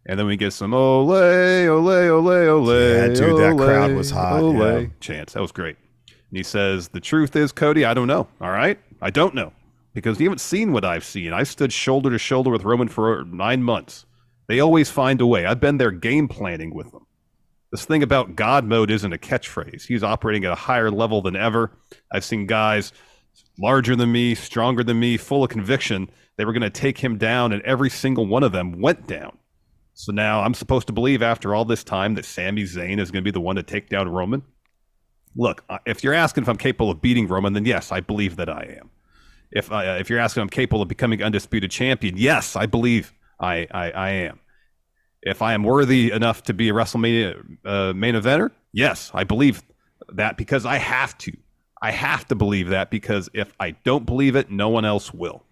And then we get some ole, ole, ole, ole. Yeah, dude, ole, that crowd was hot. Ole chants. That was great. And he says, the truth is, Cody, I don't know. All right? I don't know. Because you haven't seen what I've seen. I've stood shoulder to shoulder with Roman for 9 months. They always find a way. I've been there game planning with them. This thing about God mode isn't a catchphrase. He's operating at a higher level than ever. I've seen guys larger than me, stronger than me, full of conviction. They were going to take him down, and every single one of them went down. So now I'm supposed to believe after all this time that Sami Zayn is going to be the one to take down Roman? Look, if you're asking if I'm capable of beating Roman, then yes, I believe that I am. If you're asking if I'm capable of becoming undisputed champion, yes, I believe I am. If I am worthy enough to be a WrestleMania main eventer, yes, I believe that because I have to. I have to believe that because if I don't believe it, no one else will.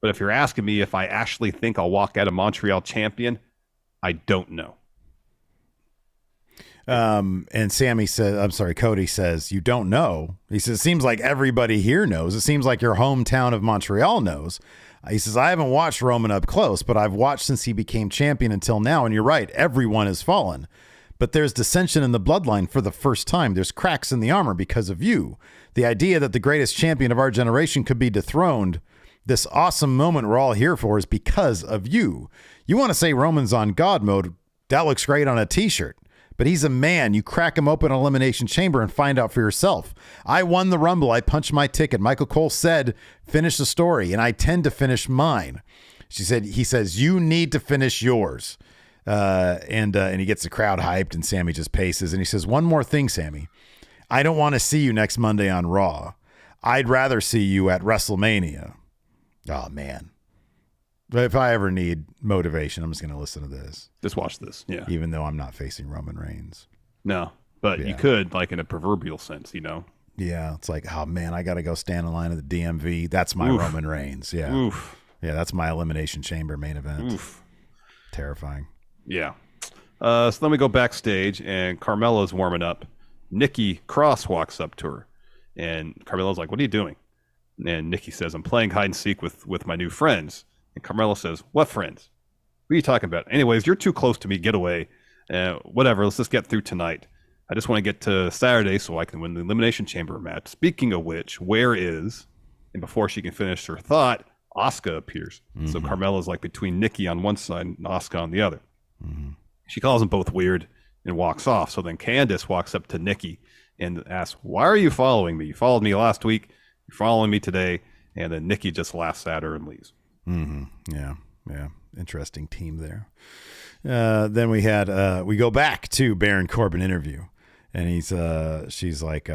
But if you're asking me if I actually think I'll walk out of Montreal champion, I don't know. And Cody says, you don't know. He says, it seems like everybody here knows. It seems like your hometown of Montreal knows. He says, I haven't watched Roman up close, but I've watched since he became champion until now. And you're right. Everyone has fallen. But there's dissension in the bloodline for the first time. There's cracks in the armor because of you. The idea that the greatest champion of our generation could be dethroned, this awesome moment we're all here for, is because of you. You want to say Roman's on God mode? That looks great on a t-shirt. But he's a man. You crack him open in an elimination chamber and find out for yourself. I won the Rumble. I punched my ticket. Michael Cole said, finish the story, and I tend to finish mine. He says, you need to finish yours. And he gets the crowd hyped, and Sami just paces. And he says, one more thing, Sami. I don't want to see you next Monday on Raw. I'd rather see you at WrestleMania. Oh, man. If I ever need motivation, I'm just going to listen to this. Just watch this, yeah. Even though I'm not facing Roman Reigns. No, but you could, like in a proverbial sense, you know? Yeah, it's like, oh, man, I got to go stand in line at the DMV. That's my Roman Reigns, yeah. Oof. Yeah, that's my Elimination Chamber main event. Oof. Terrifying. Yeah. So then we go backstage, and Carmella's warming up. Nikki Cross walks up to her, and Carmella's like, what are you doing? And Nikki says, I'm playing hide and seek with my new friends. And Carmella says, what friends? What are you talking about? Anyways, you're too close to me. Get away. Whatever. Let's just get through tonight. I just want to get to Saturday so I can win the Elimination Chamber match. Speaking of which, where is... And before she can finish her thought, Asuka appears. Mm-hmm. So Carmella's like between Nikki on one side and Asuka on the other. Mm-hmm. She calls them both weird and walks off. So then Candice walks up to Nikki and asks, why are you following me? You followed me last week. You're following me today. And then Nikki just laughs at her and leaves. Mm-hmm. Yeah. Interesting team there. Then we go back to Baron Corbin interview, and she's like,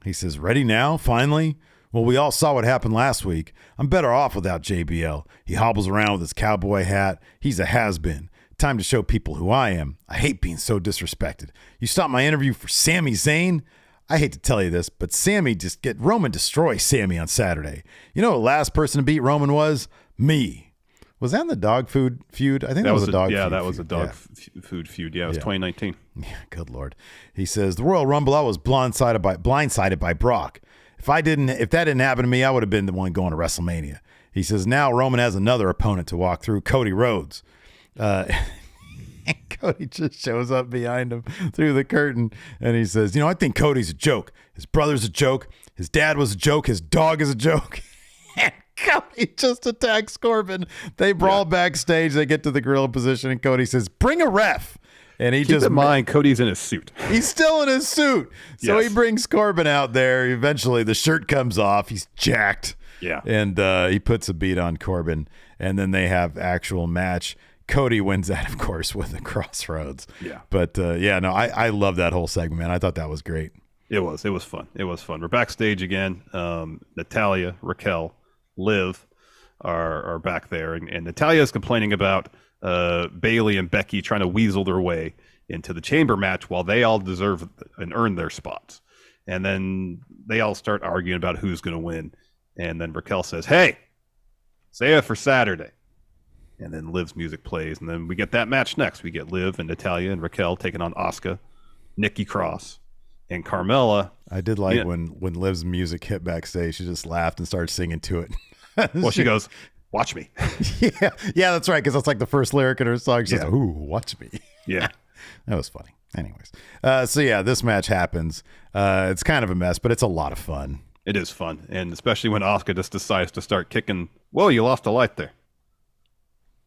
he says, ready now, finally? Well, we all saw what happened last week. I'm better off without JBL. He hobbles around with his cowboy hat. He's a has-been. Time to show people who I am. I hate being so disrespected. You stopped my interview for Sami Zayn? I hate to tell you this, but Roman destroy Sami on Saturday. You know, the last person to beat Roman was me. Was that in the dog food feud? I think that was a dog feud. Yeah, that was a dog food feud. Yeah, it was 2019. Yeah, good Lord. He says, the Royal Rumble, I was blindsided by Brock. If that didn't happen to me, I would have been the one going to WrestleMania. He says, now Roman has another opponent to walk through, Cody Rhodes. And Cody just shows up behind him through the curtain, and he says, I think Cody's a joke. His brother's a joke. His dad was a joke. His dog is a joke. And Cody just attacks Corbin. They brawl backstage. They get to the gorilla position, and Cody says, bring a ref. And Keep in mind, Cody's in his suit. He's still in his suit. So he brings Corbin out there. Eventually, the shirt comes off. He's jacked. Yeah. And he puts a beat on Corbin. And then they have actual match. Cody wins that, of course, with the Crossroads. Yeah. But, I love that whole segment, man. I thought that was great. It was fun. We're backstage again. Natalya, Raquel, Liv are back there. And Natalya is complaining about Bayley and Becky trying to weasel their way into the chamber match while they all deserve and earn their spots. And then they all start arguing about who's going to win. And then Raquel says, hey, save it for Saturday. And then Liv's music plays. And then we get that match next. We get Liv and Natalya and Raquel taking on Asuka, Nikki Cross, and Carmella. I did like when Liv's music hit backstage, she just laughed and started singing to it. Well, she goes, watch me. Yeah, that's right, because that's like the first lyric in her song. She's like, ooh, watch me. Yeah. That was funny. Anyways, this match happens. It's kind of a mess, but it's a lot of fun. It is fun, and especially when Asuka just decides to start kicking. Whoa, you lost a light there.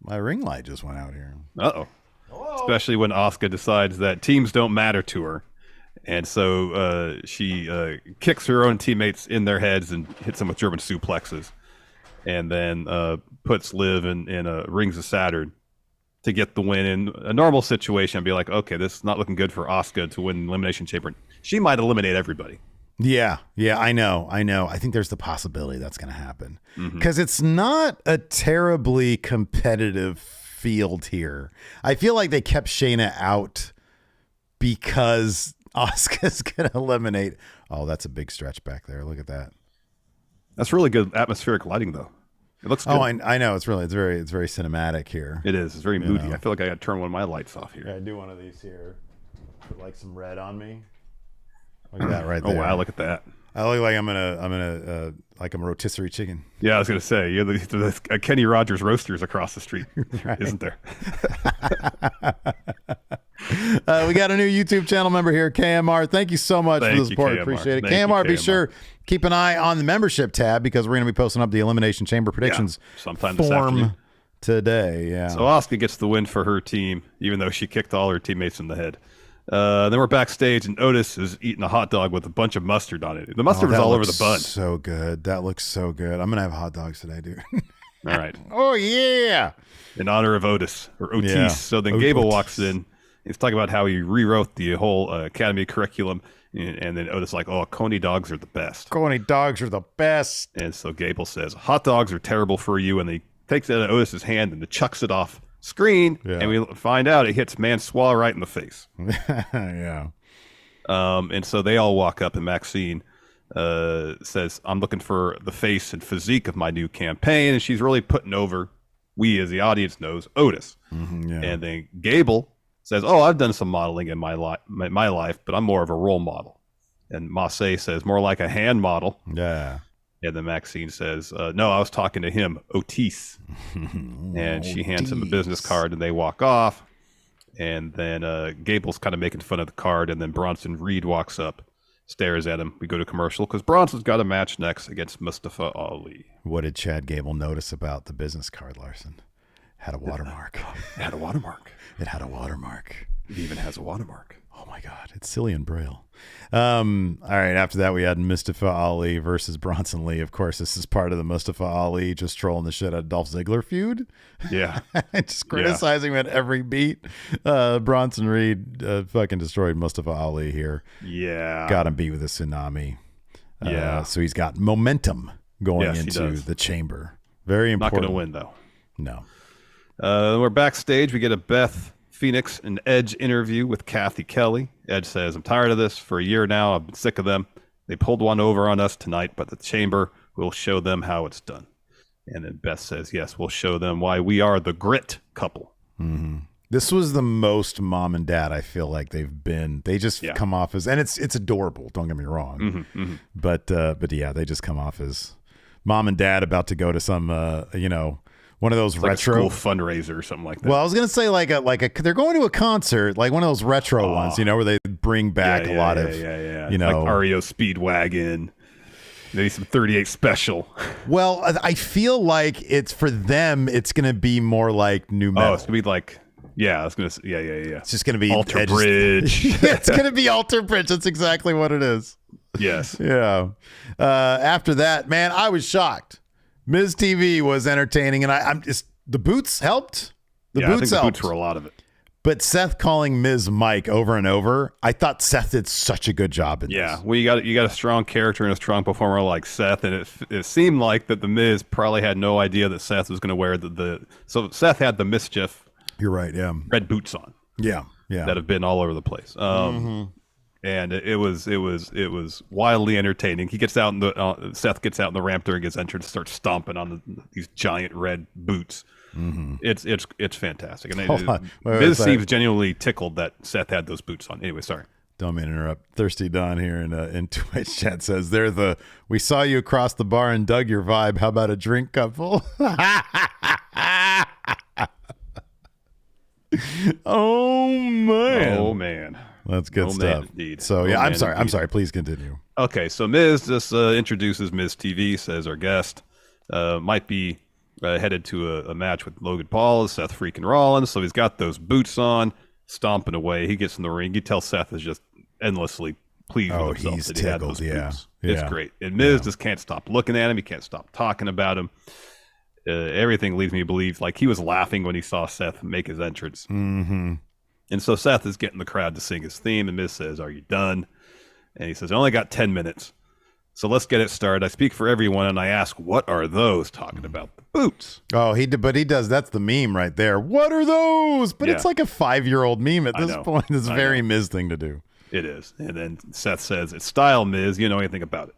My ring light just went out here. Uh-oh. Hello? Especially when Asuka decides that teams don't matter to her, And so she kicks her own teammates in their heads and hits them with German suplexes, and then puts Liv in Rings of Saturn to get the win. In a normal situation, I'd be like, okay, this is not looking good for Asuka to win Elimination Chamber. She might eliminate everybody. Yeah, I know. I think there's the possibility that's going to happen because it's not a terribly competitive field here. I feel like they kept Shayna out because Asuka's going to eliminate. Oh, that's a big stretch back there. Look at that. That's really good atmospheric lighting, though. It looks good. Oh, I know. It's very cinematic here. It is. It's very moody. I feel like I got to turn one of my lights off here. Yeah, I do one of these here. Put like some red on me. Look at that right there. Oh wow, look at that. I look like I'm a rotisserie chicken. Yeah, I was gonna say, you're the Kenny Rogers Roasters across the street, right. Isn't there? We got a new YouTube channel member here, KMR. Thank you so much for the support. KMR. Appreciate it. KMR, be sure keep an eye on the membership tab because we're going to be posting up the Elimination Chamber predictions sometime this afternoon. Today. Yeah. So Asuka gets the win for her team, even though she kicked all her teammates in the head. Then we're backstage, and Otis is eating a hot dog with a bunch of mustard on it. The mustard was all over the bun. So good. That looks so good. I'm gonna have hot dogs today, dude. All right. Oh yeah. In honor of Otis or Otis. Yeah. So then Gable walks in. He's talking about how he rewrote the whole Academy curriculum, and then Otis is like, "Oh, Coney dogs are the best." Coney dogs are the best. And so Gable says, "Hot dogs are terrible for you," and he takes it out of Otis's hand and chucks it off screen, and we find out it hits Mansoor right in the face. Yeah. And so they all walk up, and Maxine says, "I'm looking for the face and physique of my new campaign," and she's really putting over, we as the audience knows, Otis. And then Gable says, "Oh, I've done some modeling in my life, but I'm more of a role model." And Massey says, "More like a hand model." Yeah. And then Maxine says, "No, I was talking to him, Otis." And she hands him a business card, and they walk off. And then Gable's kind of making fun of the card, and then Bronson Reed walks up, stares at him. We go to commercial because Bronson's got a match next against Mustafa Ali. What did Chad Gable notice about the business card, Larson? Had a watermark. It had a watermark. It had a watermark. It even has a watermark. Oh my God, it's Cillian Braille. All right, after that we had Mustafa Ali versus Bronson Lee. Of course, this is part of the Mustafa Ali just trolling the shit out of Dolph Ziggler feud. Yeah. Just criticizing him at every beat. Bronson Reed fucking destroyed Mustafa Ali here. Yeah. Got him beat with a tsunami. So he's got momentum going into the chamber. Very important. Not going to win, though. No. We're backstage. We get a Beth Phoenix and Edge interview with Kathy Kelly. Edge says, "I'm tired of this. For a year now, I've been sick of them. They pulled one over on us tonight, but the chamber will show them how it's done." And then Beth says, "Yes, we'll show them why we are the grit couple." This was the most mom and dad I feel like they've been. They just come off as, and it's adorable. Don't get me wrong, but yeah, they just come off as mom and dad about to go to some one of those it's retro like a school fundraiser or something like that. Well, I was gonna say like they're going to a concert, like one of those retro ones, where they bring back a lot of like REO Speedwagon, maybe some 38 Special. Well, I feel like it's for them. It's gonna be more like new metal. Oh, it's gonna be like. Yeah, I was gonna say, yeah. It's just gonna be Alter Bridge. It's gonna be Alter Bridge. That's exactly what it is. Yes. Yeah. After that, man, I was shocked. Miz TV was entertaining, and I'm just the boots helped. I think the boots were a lot of it. But Seth calling Miz Mike over and over, I thought Seth did such a good job in this. Yeah, well, you got a strong character and a strong performer like Seth, and it seemed like that the Miz probably had no idea that Seth was going to wear so Seth had the mischief. You're right. Yeah. Red boots on. Yeah. That have been all over the place. And it was wildly entertaining. He gets out in Seth gets out in the ramp during his entrance, starts stomping on these giant red boots. It's fantastic. And Miz seems genuinely tickled that Seth had those boots on. Anyway, sorry. Don't mean to interrupt. Thirsty Don here in Twitch chat says we saw you across the bar and dug your vibe. How about a drink couple? Oh man. That's good stuff. So yeah, I'm sorry. Please continue. Okay, so Miz just introduces Miz TV, says our guest might be headed to a match with Logan Paul, Seth freaking Rollins. So he's got those boots on, stomping away. He gets in the ring. You tell Seth is just endlessly pleased with himself he's that he had tickled. those Yeah. boots. It's great. And Miz just can't stop looking at him. He can't stop talking about him. Everything leads me to believe like he was laughing when he saw Seth make his entrance. Mm-hmm. And so Seth is getting the crowd to sing his theme, and Miz says, "Are you done?" And he says, "I only got 10 minutes. So let's get it started. I speak for everyone, and I ask, what are those?" Talking about the boots. Oh, but he does. That's the meme right there. What are those? But it's like a 5-year-old meme at this point. It's a very Miz thing to do. It is. And then Seth says, "It's style, Miz. You know anything about it."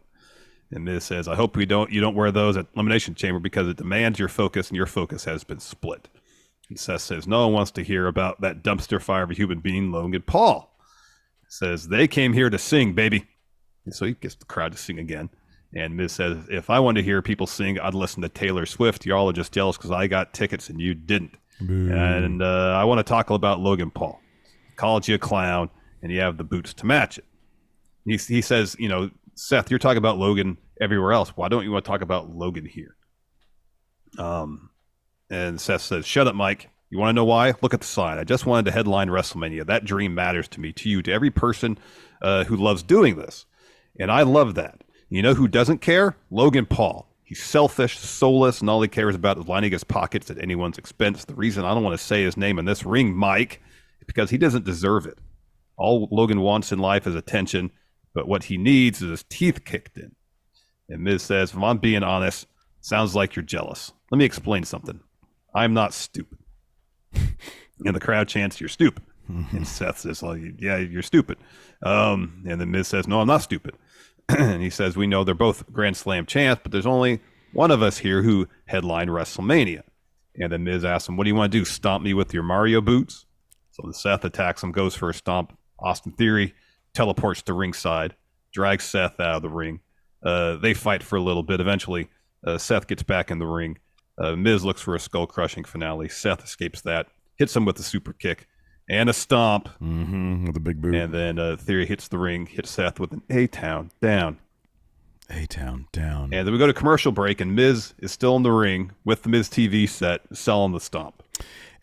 And Miz says, "I hope you don't wear those at Elimination Chamber because it demands your focus, and your focus has been split." And Seth says, "No one wants to hear about that dumpster fire of a human being, Logan Paul." Says, "They came here to sing, baby." And so he gets the crowd to sing again. And Miz says, "If I wanted to hear people sing, I'd listen to Taylor Swift. Y'all are just jealous because I got tickets and you didn't." Boo. And I want to talk about Logan Paul. Called you a clown, and you have the boots to match it. He says, "Seth, you're talking about Logan everywhere else. Why don't you want to talk about Logan here?" And Seth says, "Shut up, Mike. You want to know why? Look at the sign. I just wanted to headline WrestleMania. That dream matters to me, to you, to every person who loves doing this. And I love that. You know who doesn't care? Logan Paul. He's selfish, soulless, and all he cares about is lining his pockets at anyone's expense. The reason I don't want to say his name in this ring, Mike, is because he doesn't deserve it. All Logan wants in life is attention, but what he needs is his teeth kicked in." And Miz says, "If I'm being honest, sounds like you're jealous. Let me explain something. I'm not stupid." And the crowd chants, "You're stupid." And Seth says, "Oh, yeah, you're stupid." And then Miz says, "No, I'm not stupid." And he says, "We know they're both Grand Slam champs, but there's only one of us here who headlined WrestleMania." And then Miz asks him, "What do you want to do? Stomp me with your Mario boots?" So then Seth attacks him, goes for a stomp. Austin Theory teleports to ringside, drags Seth out of the ring. They fight for a little bit. Eventually, Seth gets back in the ring. Miz looks for a skull-crushing finale. Seth escapes that, hits him with a super kick and a stomp. With a big boot. And then Theory hits the ring, hits Seth with an A-Town down. A-Town down. And then we go to commercial break, and Miz is still in the ring with the Miz TV set, selling the stomp.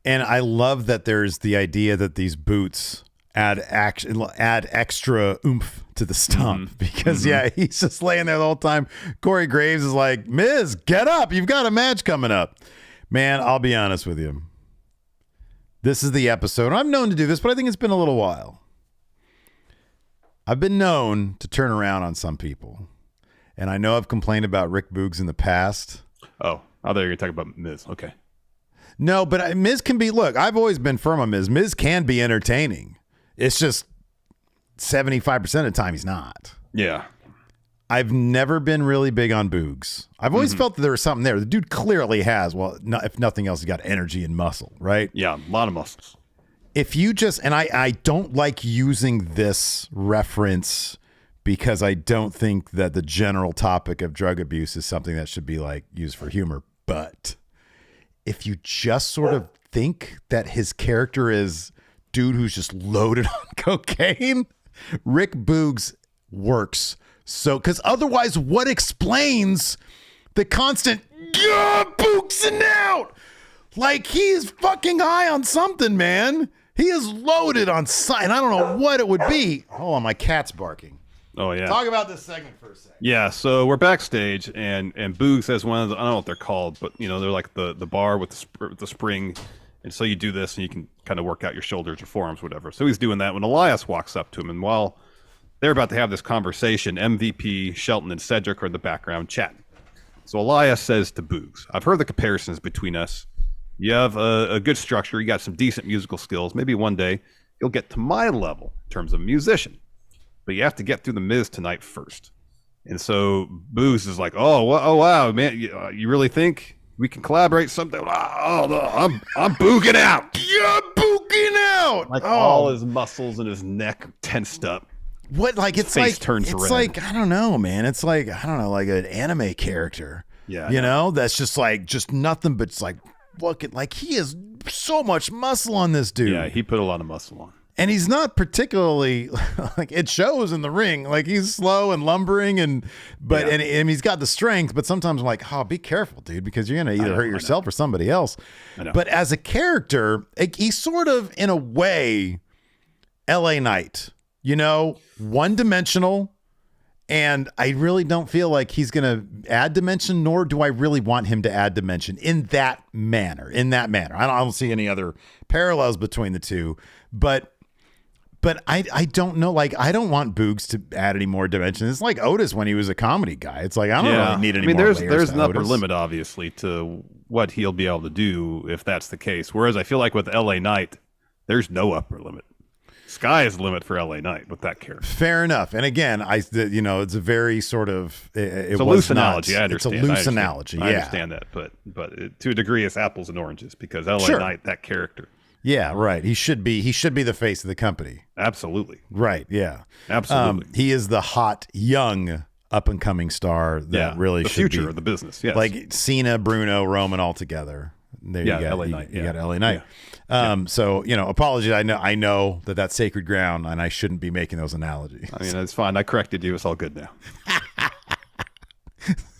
And I love that there's the idea that these boots add extra oomph to the stomp because he's just laying there the whole time. Corey Graves is like, "Miz, get up. You've got a match coming up." Man, I'll be honest with you. This is the episode. I'm known to do this, but I think it's been a little while. I've been known to turn around on some people. And I know I've complained about Rick Boogs in the past. Oh, I thought you were going to talk about Miz. Okay. No, but Miz can be, look, I've always been firm on Miz. Miz can be entertaining. It's just 75% of the time he's not. Yeah. I've never been really big on Boogs. I've always felt that there was something there. The dude clearly has, well, if nothing else, he's got energy and muscle, right? Yeah, a lot of muscles. If you just, and I don't like using this reference because I don't think that the general topic of drug abuse is something that should be like used for humor. But if you just sort of think that his character is dude who's just loaded on cocaine, Rick Boogs works. So, because otherwise, what explains the constant Boogsing out? Like he's fucking high on something, man. He is loaded on something. I don't know what it would be. Hold on, my cat's barking. Oh yeah. Talk about this segment for a second. Yeah, so we're backstage, and Boogs has one of the, I don't know what they're called, but they're like the bar with the spring, and so you do this, and you can kind of work out your shoulders, your forearms, whatever. So he's doing that when Elias walks up to him, and while they're about to have this conversation, MVP, Shelton, and Cedric are in the background chatting. So Elias says to Boogs, "I've heard the comparisons between us. You have a good structure. You got some decent musical skills. Maybe one day you'll get to my level in terms of musician. But you have to get through the Miz tonight first." And so Boogs is like, oh wow, man, you really think we can collaborate someday? Oh, no, I'm booging out. You're booging out. Like all his muscles in his neck tensed up. What, like, it's face like, turns it's red. like, I don't know, man. It's like, I don't know, like an anime character. Yeah. You know, that's just like, just nothing but it's like, fucking, like he has so much muscle on this dude. Yeah, he put a lot of muscle on. And he's not particularly, like, it shows in the ring. Like, he's slow and lumbering, and he's got the strength, but sometimes I'm like, oh, be careful, dude, because you're going to either hurt yourself or somebody else. But as a character, he's sort of, in a way, LA Knight. one-dimensional, and I really don't feel like he's going to add dimension, nor do I really want him to add dimension in that manner. I don't see any other parallels between the two, but I don't know. Like, I don't want Boogs to add any more dimension. It's like Otis when he was a comedy guy. It's like, I don't really need any more layers. There's an upper Otis. limit, obviously, to what he'll be able to do if that's the case. Whereas I feel like with LA Knight, there's no upper limit. Sky is the limit for LA Knight with that character. Fair enough. And again, it's a very sort of it's a loose analogy. I understand. It's a loose analogy. I understand that, but to a degree, it's apples and oranges because LA Knight, that character. Yeah, right. He should be the face of the company. Absolutely. Right. Yeah. Absolutely. He is the hot young up and coming star that really the should future be of the business. Yes. Like Cena, Bruno, Roman all together. There you go. LA Knight. You got LA Knight. Yeah. So, apologies. I know that that's sacred ground and I shouldn't be making those analogies. I mean, it's fine. I corrected you. It's all good now.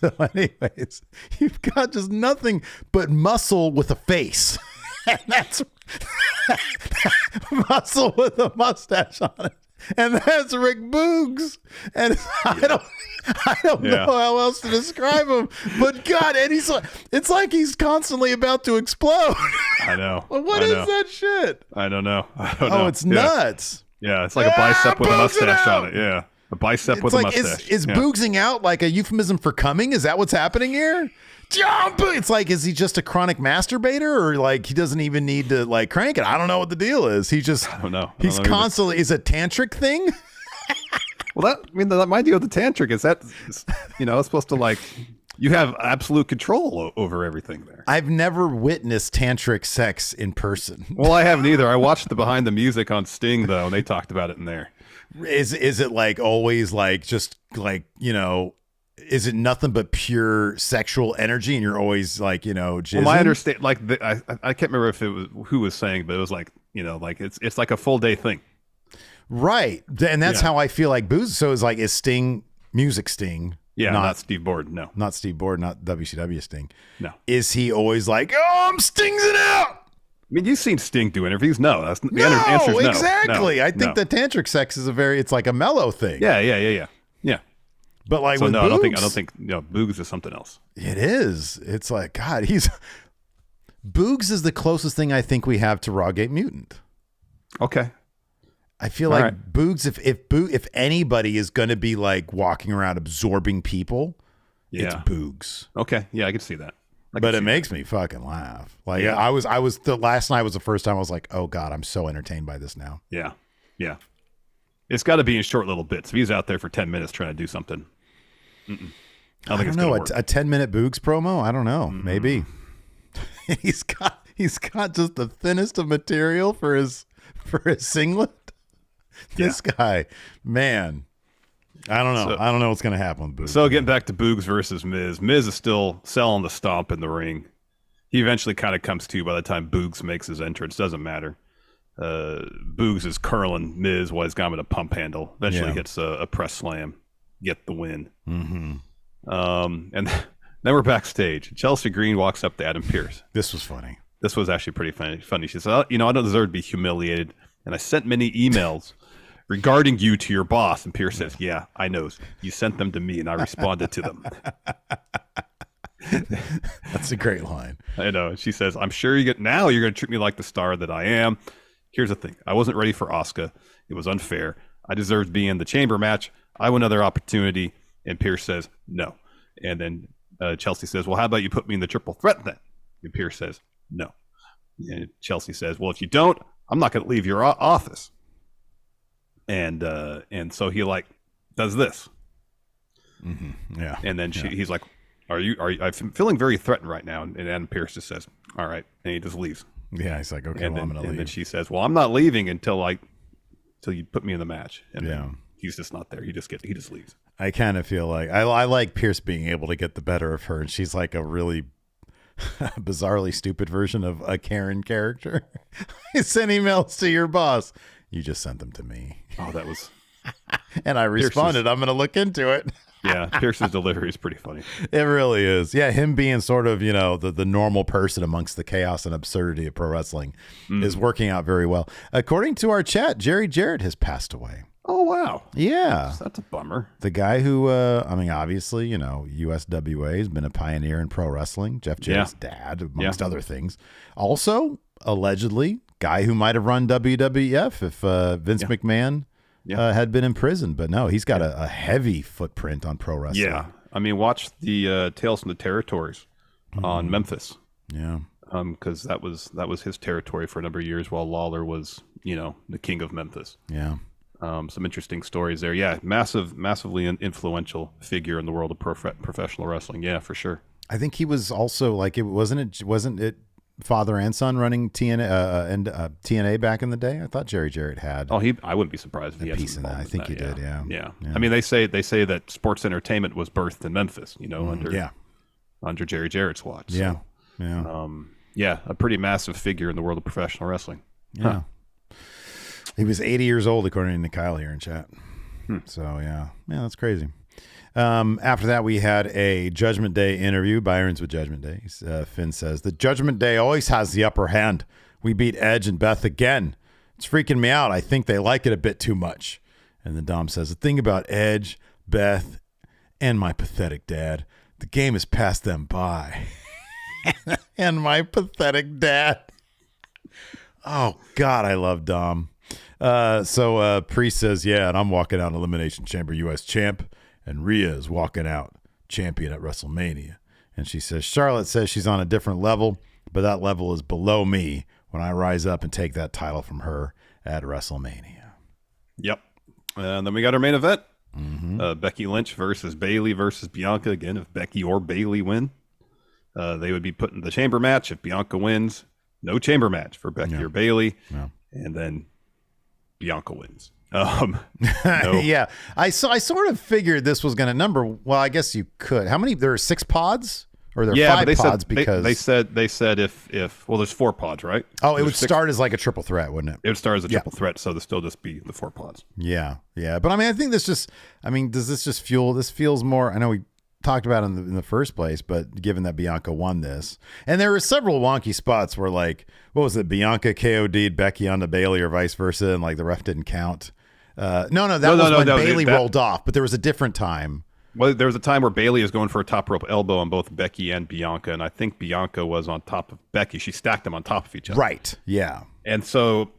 So anyways, you've got just nothing but muscle with a face. And that's muscle with a mustache on it. And that's Rick Boogs. And I don't know how else to describe him. But God, and it's like he's constantly about to explode. I know. What is that shit? I don't know. Oh, it's nuts. Yeah, it's like a bicep with a mustache on it. Yeah. A bicep with a mustache. Is boogsing out like a euphemism for coming? Is that what's happening here? Jump! It's like, is he just a chronic masturbator, or like he doesn't even need to like crank it? I don't know what the deal is. I don't know. He's constantly is a tantric thing. Well, my deal with the tantric is that it's supposed to like you have absolute control over everything there. I've never witnessed tantric sex in person. Well, I haven't either. I watched the behind the music on Sting though, and they talked about it in there. Is it like always like just like is it nothing but pure sexual energy and you're always like jizzing? Well, I understand. Like I can't remember if it was who was saying, but it was like like it's like a full day thing, right? And that's how I feel like booze. So it's like is Sting music Sting? Yeah, not Steve Borden. No, not Steve Borden. Not WCW Sting. No. Is he always like, oh, I'm Sting's it out? I mean, you've seen Sting do interviews. No, that's the answer is no. Exactly. I think the tantric sex is it's like a mellow thing. Yeah. But like, so with no, Boogs, I don't think Boogs is something else. It is. It's like, God, Boogs is the closest thing I think we have to Rawgate Mutant. Okay. I feel like Boogs, if anybody is going to be like walking around absorbing people, it's Boogs. Okay. Yeah, I can see that. But it makes me fucking laugh. Like last night was the first time I was like, oh God, I'm so entertained by this now. Yeah. It's got to be in short little bits. If he's out there for 10 minutes trying to do something, I don't know. A 10-minute Boogs promo. I don't know. Maybe he's got just the thinnest of material for his singlet. This guy, man. I don't know. I don't know what's going to happen with Boogs. So getting back to Boogs versus Miz. Miz is still selling the stomp in the ring. He eventually kind of comes to by the time Boogs makes his entrance. Doesn't matter. Boogs is curling Miz while he's got him in a pump handle. Eventually hits a press slam. Get the win. Mm-hmm. And then we're backstage. Chelsea Green walks up to Adam Pearce. This was funny. This was actually pretty funny. She said, I don't deserve to be humiliated. And I sent many emails regarding you to your boss. And Pierce says, yeah, I know. You sent them to me and I responded to them. That's a great line. I know. She says, I'm sure you're going to treat me like the star that I am. Here's the thing. I wasn't ready for Asuka. It was unfair. I deserved to be in the chamber match. I want another opportunity. And Pierce says, no. And then Chelsea says, well, how about you put me in the triple threat then? And Pierce says, no. And Chelsea says, well, if you don't, I'm not going to leave your office. And so he like does this. Mm-hmm. Yeah. And then he's like, are you, I'm feeling very threatened right now. And Adam Pearce just says, all right. And he just leaves. Yeah. He's like, okay, I'm going to leave. And then she says, well, I'm not leaving until you put me in the match. And then he's just not there. He just leaves. I kind of feel like I like Pearce being able to get the better of her. And she's like a really bizarrely stupid version of a Karen character. I sent emails to your boss. You just sent them to me. Oh, that was. And I responded, I'm going to look into it. Yeah, Pierce's delivery is pretty funny. It really is. Yeah, him being sort of, the normal person amongst the chaos and absurdity of pro wrestling is working out very well. According to our chat, Jerry Jarrett has passed away. Oh, wow. Yeah. That's a bummer. The guy who, obviously, USWA has been a pioneer in pro wrestling. Jeff Jarrett's dad, amongst other things. Also, allegedly, guy who might have run WWF if Vince McMahon had been in prison. But no, he's got a heavy footprint on pro wrestling. Yeah. I mean, watch the Tales from the Territories on Memphis. Yeah. Because that was his territory for a number of years while Lawler was, the king of Memphis. Yeah. Some interesting stories there. Yeah, massively influential figure in the world of professional wrestling. Yeah, for sure. I think he was also wasn't it father and son running TNA back in the day? I thought Jerry Jarrett had. Oh, I wouldn't be surprised if he had piece in that. I think he did. Yeah. I mean, they say that sports entertainment was birthed in Memphis. Under Jerry Jarrett's watch. So, a pretty massive figure in the world of professional wrestling. Yeah. Huh. He was 80 years old, according to Kyle here in chat. So, yeah, that's crazy. After that, we had a Judgment Day interview. Byron's with Judgment Day. Finn says, the Judgment Day always has the upper hand. We beat Edge and Beth again. It's freaking me out. I think they like it a bit too much. And then Dom says, the thing about Edge, Beth, and my pathetic dad, the game has passed them by. And my pathetic dad. Oh, God, I love Dom. So Priest says, and I'm walking out Elimination Chamber U.S. champ, and Rhea is walking out champion at WrestleMania. And she says, Charlotte says she's on a different level, but that level is below me when I rise up and take that title from her at WrestleMania. Yep. And then we got our main event. Becky Lynch versus Bayley versus Bianca. Again, if Becky or Bayley win, they would be put in the chamber match. If Bianca wins, no chamber match for Becky or Bayley. No. And then Bianca wins. No. Yeah, I sort of figured this was going to number. Well, I guess you could. How many? There are 6 pods, or there are 5 pods because they said if there's 4 pods, right? Oh, it would start as like a triple threat, wouldn't it? It would start as a triple threat, so there'll still just be the 4 pods. Yeah. But I think this just. Does this just fuel? This feels more. I know we talked about it in the first place, but given that Bianca won this, and there were several wonky spots where, like, what was it? Bianca KOD'd Becky onto Bayley or vice versa, and like the ref didn't count. That was when Bayley rolled off, but there was a different time. Well, there was a time where Bayley was going for a top rope elbow on both Becky and Bianca, and I think Bianca was on top of Becky. She stacked them on top of each other. Right. Yeah. And so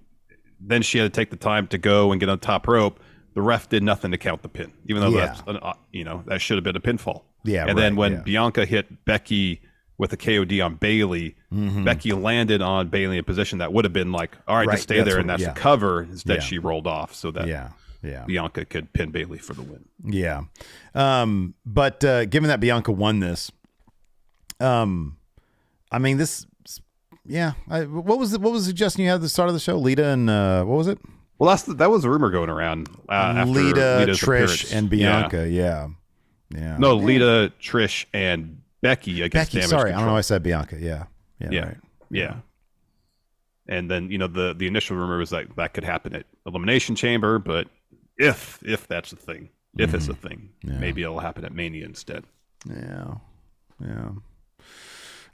then she had to take the time to go and get on top rope. The ref did nothing to count the pin, even though that should have been a pinfall. Yeah. And then when Bianca hit Becky with a KOD on Bayley, Becky landed on Bayley in a position that would have been like, all right, just stay there, and that's the cover. Instead, she rolled off so that Bianca could pin Bayley for the win. Yeah. But given that Bianca won this, this. Yeah. What was the suggestion you had at the start of the show? Lita and what was it? Well, that was a rumor going around. After Lita, Lita's Trish, appearance. and Bianca. Yeah. No, Lita, Trish, and Becky against Damage Control. I don't know why I said Bianca. Yeah. Right. Yeah. And then, the initial rumor was that could happen at Elimination Chamber, but if that's a thing, it's a thing, maybe it'll happen at Mania instead. Yeah.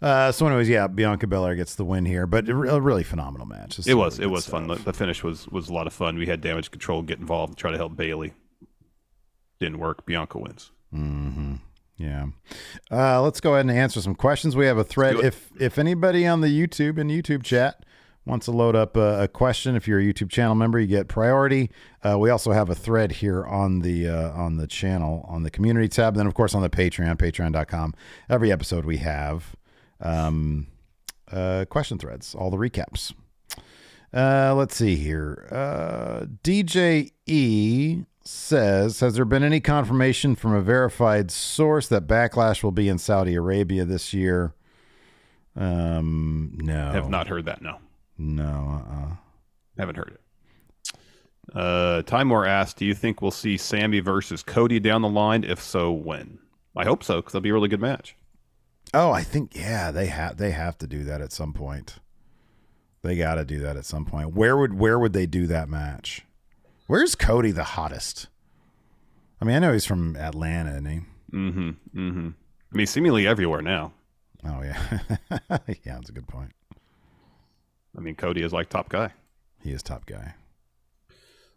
So anyways, Bianca Belair gets the win here, but a really phenomenal match. It was fun. The finish was a lot of fun. We had Damage Control get involved and try to help Bayley. Didn't work. Bianca wins. Yeah. Let's go ahead and answer some questions. We have a thread. If anybody on the YouTube chat wants to load up a question, if you're a YouTube channel member, you get priority. We also have a thread here on the channel, on the community tab. And then, of course, on the patreon.com. Every episode we have question threads, all the recaps. Let's see here. DJ E says, has there been any confirmation from a verified source that Backlash will be in Saudi Arabia this year? No. Have not heard that, no. No. Haven't heard it. Timor asked, do you think we'll see Sami versus Cody down the line? If so, when? I hope so, because that'll be a really good match. Oh, I think, they have to do that at some point. They got to do that at some point. Where would they do that match? Where's Cody the hottest? I know he's from Atlanta, isn't he? Mm-hmm. Seemingly everywhere now. Oh, yeah. Yeah, that's a good point. Cody is like top guy. He is top guy.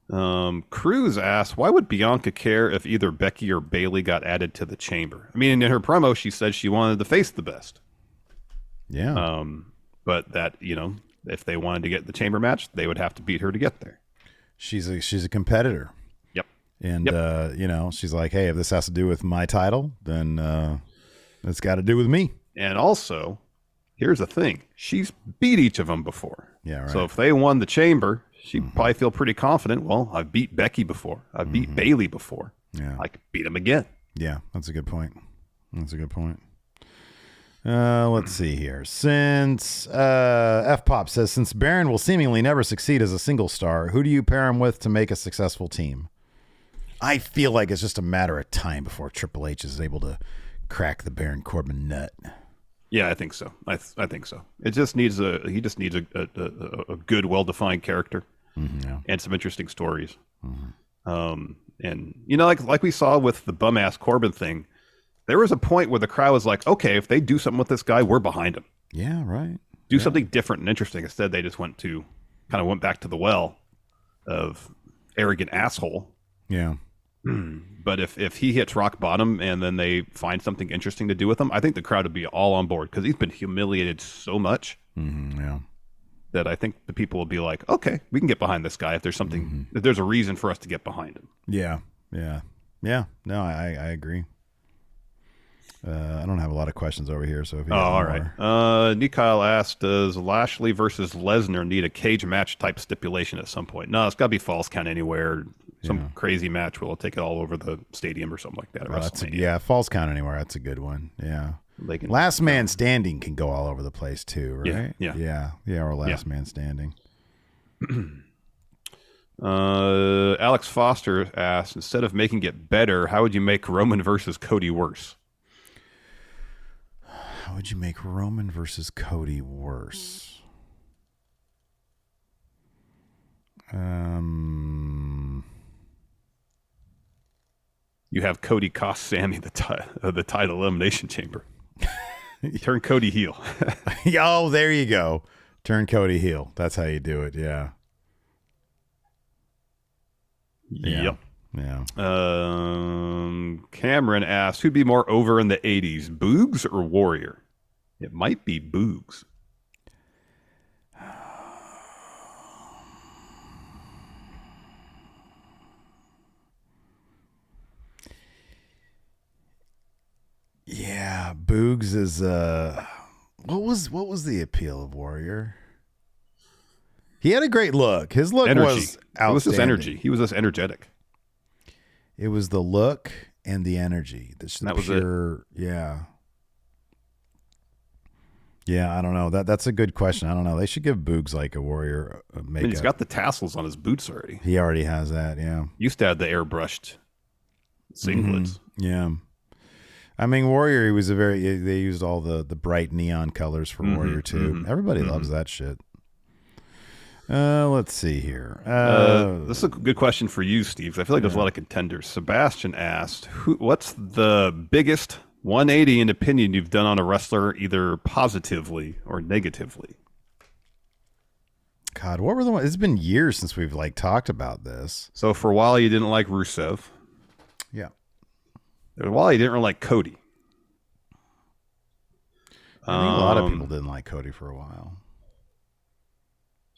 Cruz asked, why would Bianca care if either Becky or Bayley got added to the chamber? I mean, in her promo, she said she wanted to face the best. Yeah. But that, if they wanted to get the chamber match, they would have to beat her to get there. She's a competitor. Yep. And, she's like, hey, if this has to do with my title, then it's got to do with me. And also, here's the thing. She's beat each of them before. Yeah, right. So if they won the chamber, she'd probably feel pretty confident. Well, I've beat Becky before. I've beat Bayley before. Yeah. I could beat him again. Yeah, that's a good point. Let's see here. Since F-Pop says, since Baron will seemingly never succeed as a single star, who do you pair him with to make a successful team? I feel like it's just a matter of time before Triple H is able to crack the Baron Corbin nut. Yeah, I think so. I think so. It just needs a good, well-defined character and some interesting stories. And like we saw with the bum-ass Corbin thing, there was a point where the crowd was like, okay, if they do something with this guy, we're behind him. Yeah, right. Do something different and interesting. Instead, they just went back to the well of arrogant asshole. Yeah. But if he hits rock bottom and then they find something interesting to do with him, I think the crowd would be all on board because he's been humiliated so much that I think the people will be like, okay, we can get behind this guy if there's something, if there's a reason for us to get behind him. Yeah. No, I agree. I don't have a lot of questions over here, so if you all right. Nikyle asked, does Lashley versus Lesnar need a cage match type stipulation at some point? No, it's got to be falls count anywhere. Some crazy match where they'll take it all over the stadium or something like that. Falls count anywhere. That's a good one. Yeah. Last man standing can go all over the place too, right? Yeah, or last man standing. Alex Foster asked, instead of making it better, how would you make Roman versus Cody worse? How would you make Roman versus Cody worse? You have Cody cost Sami the title elimination chamber. Turn Cody heel. Oh, there you go. Turn Cody heel. That's how you do it. Yeah. Yep. Yeah. Cameron asked, who'd be more over in the 80s, Boogs or Warrior? It might be Boogs. Yeah, Boogs is what was the appeal of Warrior? He had a great look. His look was outstanding. It was his energy. He was just energetic. It was the look and the energy. That was pure, it. Yeah. Yeah, I don't know. That's a good question. I don't know. They should give Boogs like a Warrior makeup. I mean, he's got the tassels on his boots already. He already has that, yeah. Used to have the airbrushed singlets. Yeah. I mean, Warrior, they used all the bright neon colors for Warrior too. Everybody loves that shit. Let's see here. This is a good question for you, Steve. I feel like there's a lot of contenders. Sebastian asked, what's the biggest 180 in opinion you've done on a wrestler, either positively or negatively? God, what were the ones? It's been years since we've talked about this. So for a while, you didn't like Rusev. Yeah. For a while, you didn't really like Cody. I think a lot of people didn't like Cody for a while.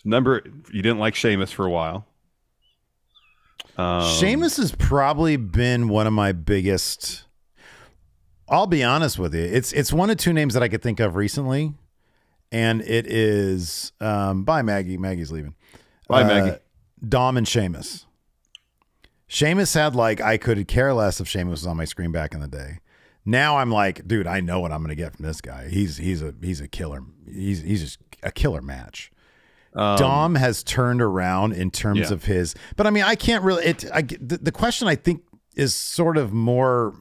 You didn't like Sheamus for a while. Sheamus has probably been one of my biggest. I'll be honest with you. It's one of two names that I could think of recently, and it is bye Maggie. Maggie's leaving. Bye Maggie. Dom and Sheamus. Sheamus had I could care less if Sheamus was on my screen back in the day. Now I'm like, dude, I know what I'm going to get from this guy. He's a killer. He's just a killer match. Dom has turned around in terms of his, but I mean, I can't really. The question I think is sort of more.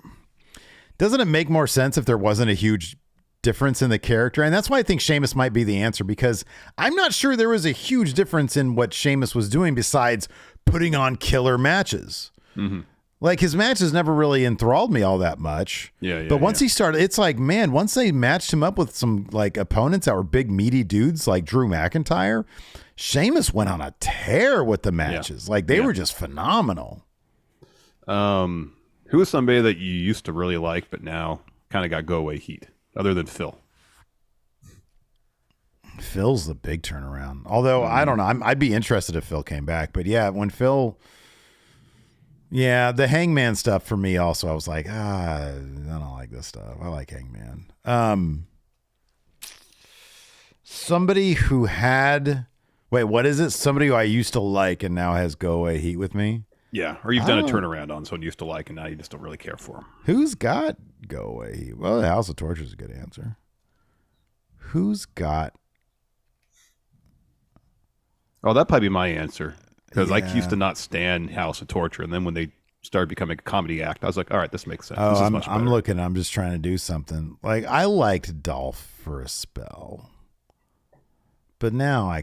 Doesn't it make more sense if there wasn't a huge difference in the character? And that's why I think Sheamus might be the answer, because I'm not sure there was a huge difference in what Sheamus was doing besides putting on killer matches. His matches never really enthralled me all that much. But once he started, it's man, once they matched him up with some opponents that were big meaty dudes like Drew McIntyre, Sheamus went on a tear with the matches. Like they were just phenomenal. Who is somebody that you used to really like, but now kind of got go away heat, other than Phil? Phil's the big turnaround. Although I don't know, I'd be interested if Phil came back. But yeah, when Phil, the Hangman stuff for me also, I was like, I don't like this stuff. I like Hangman. Somebody who had, what is it? Somebody who I used to like and now has go away heat with me. Yeah, or you've done a turnaround on someone you used to like and now you just don't really care for him. Who's got go away heat? Well, the House of Torture is a good answer. Who's got? Oh, that'd probably be my answer. Because I used to not stand House of Torture, and then when they started becoming a comedy act, I was like, all right, this makes sense. Oh, this is much better. I'm looking. I'm just trying to do something. Like, I liked Dolph for a spell. But now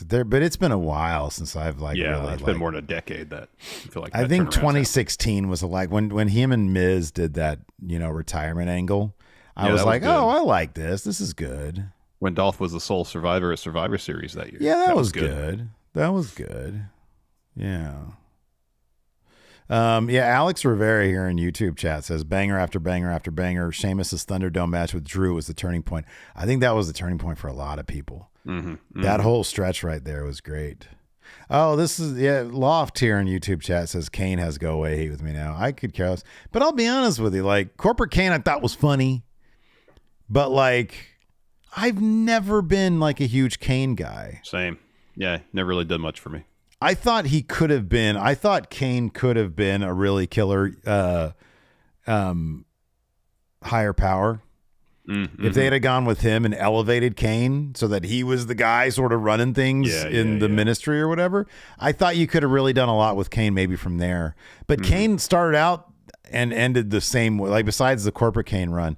but it's been a while since I've it's been more than a decade that I feel like. I think 2016 was when him and Miz did that, retirement angle. I was like, oh, I like this. This is good. When Dolph was the sole survivor at Survivor Series that year. Yeah, that was good. That was good. Yeah. Alex Rivera here in YouTube chat says banger after banger after banger. Sheamus's Thunderdome match with Drew was the turning point. I think that was the turning point for a lot of people. That whole stretch right there was great. Oh, this is Loft here in YouTube chat says Kane has go away heat with me now. I could care less, but I'll be honest with you. Like Corporate Kane, I thought was funny, but like I've never been like a huge Kane guy. Same. Yeah, never really did much for me. I thought Kane could have been a really killer higher power. If they had gone with him and elevated Kane so that he was the guy sort of running things in the ministry or whatever, I thought you could have really done a lot with Kane maybe from there. But Kane started out and ended the same way. Like besides the Corporate Kane run,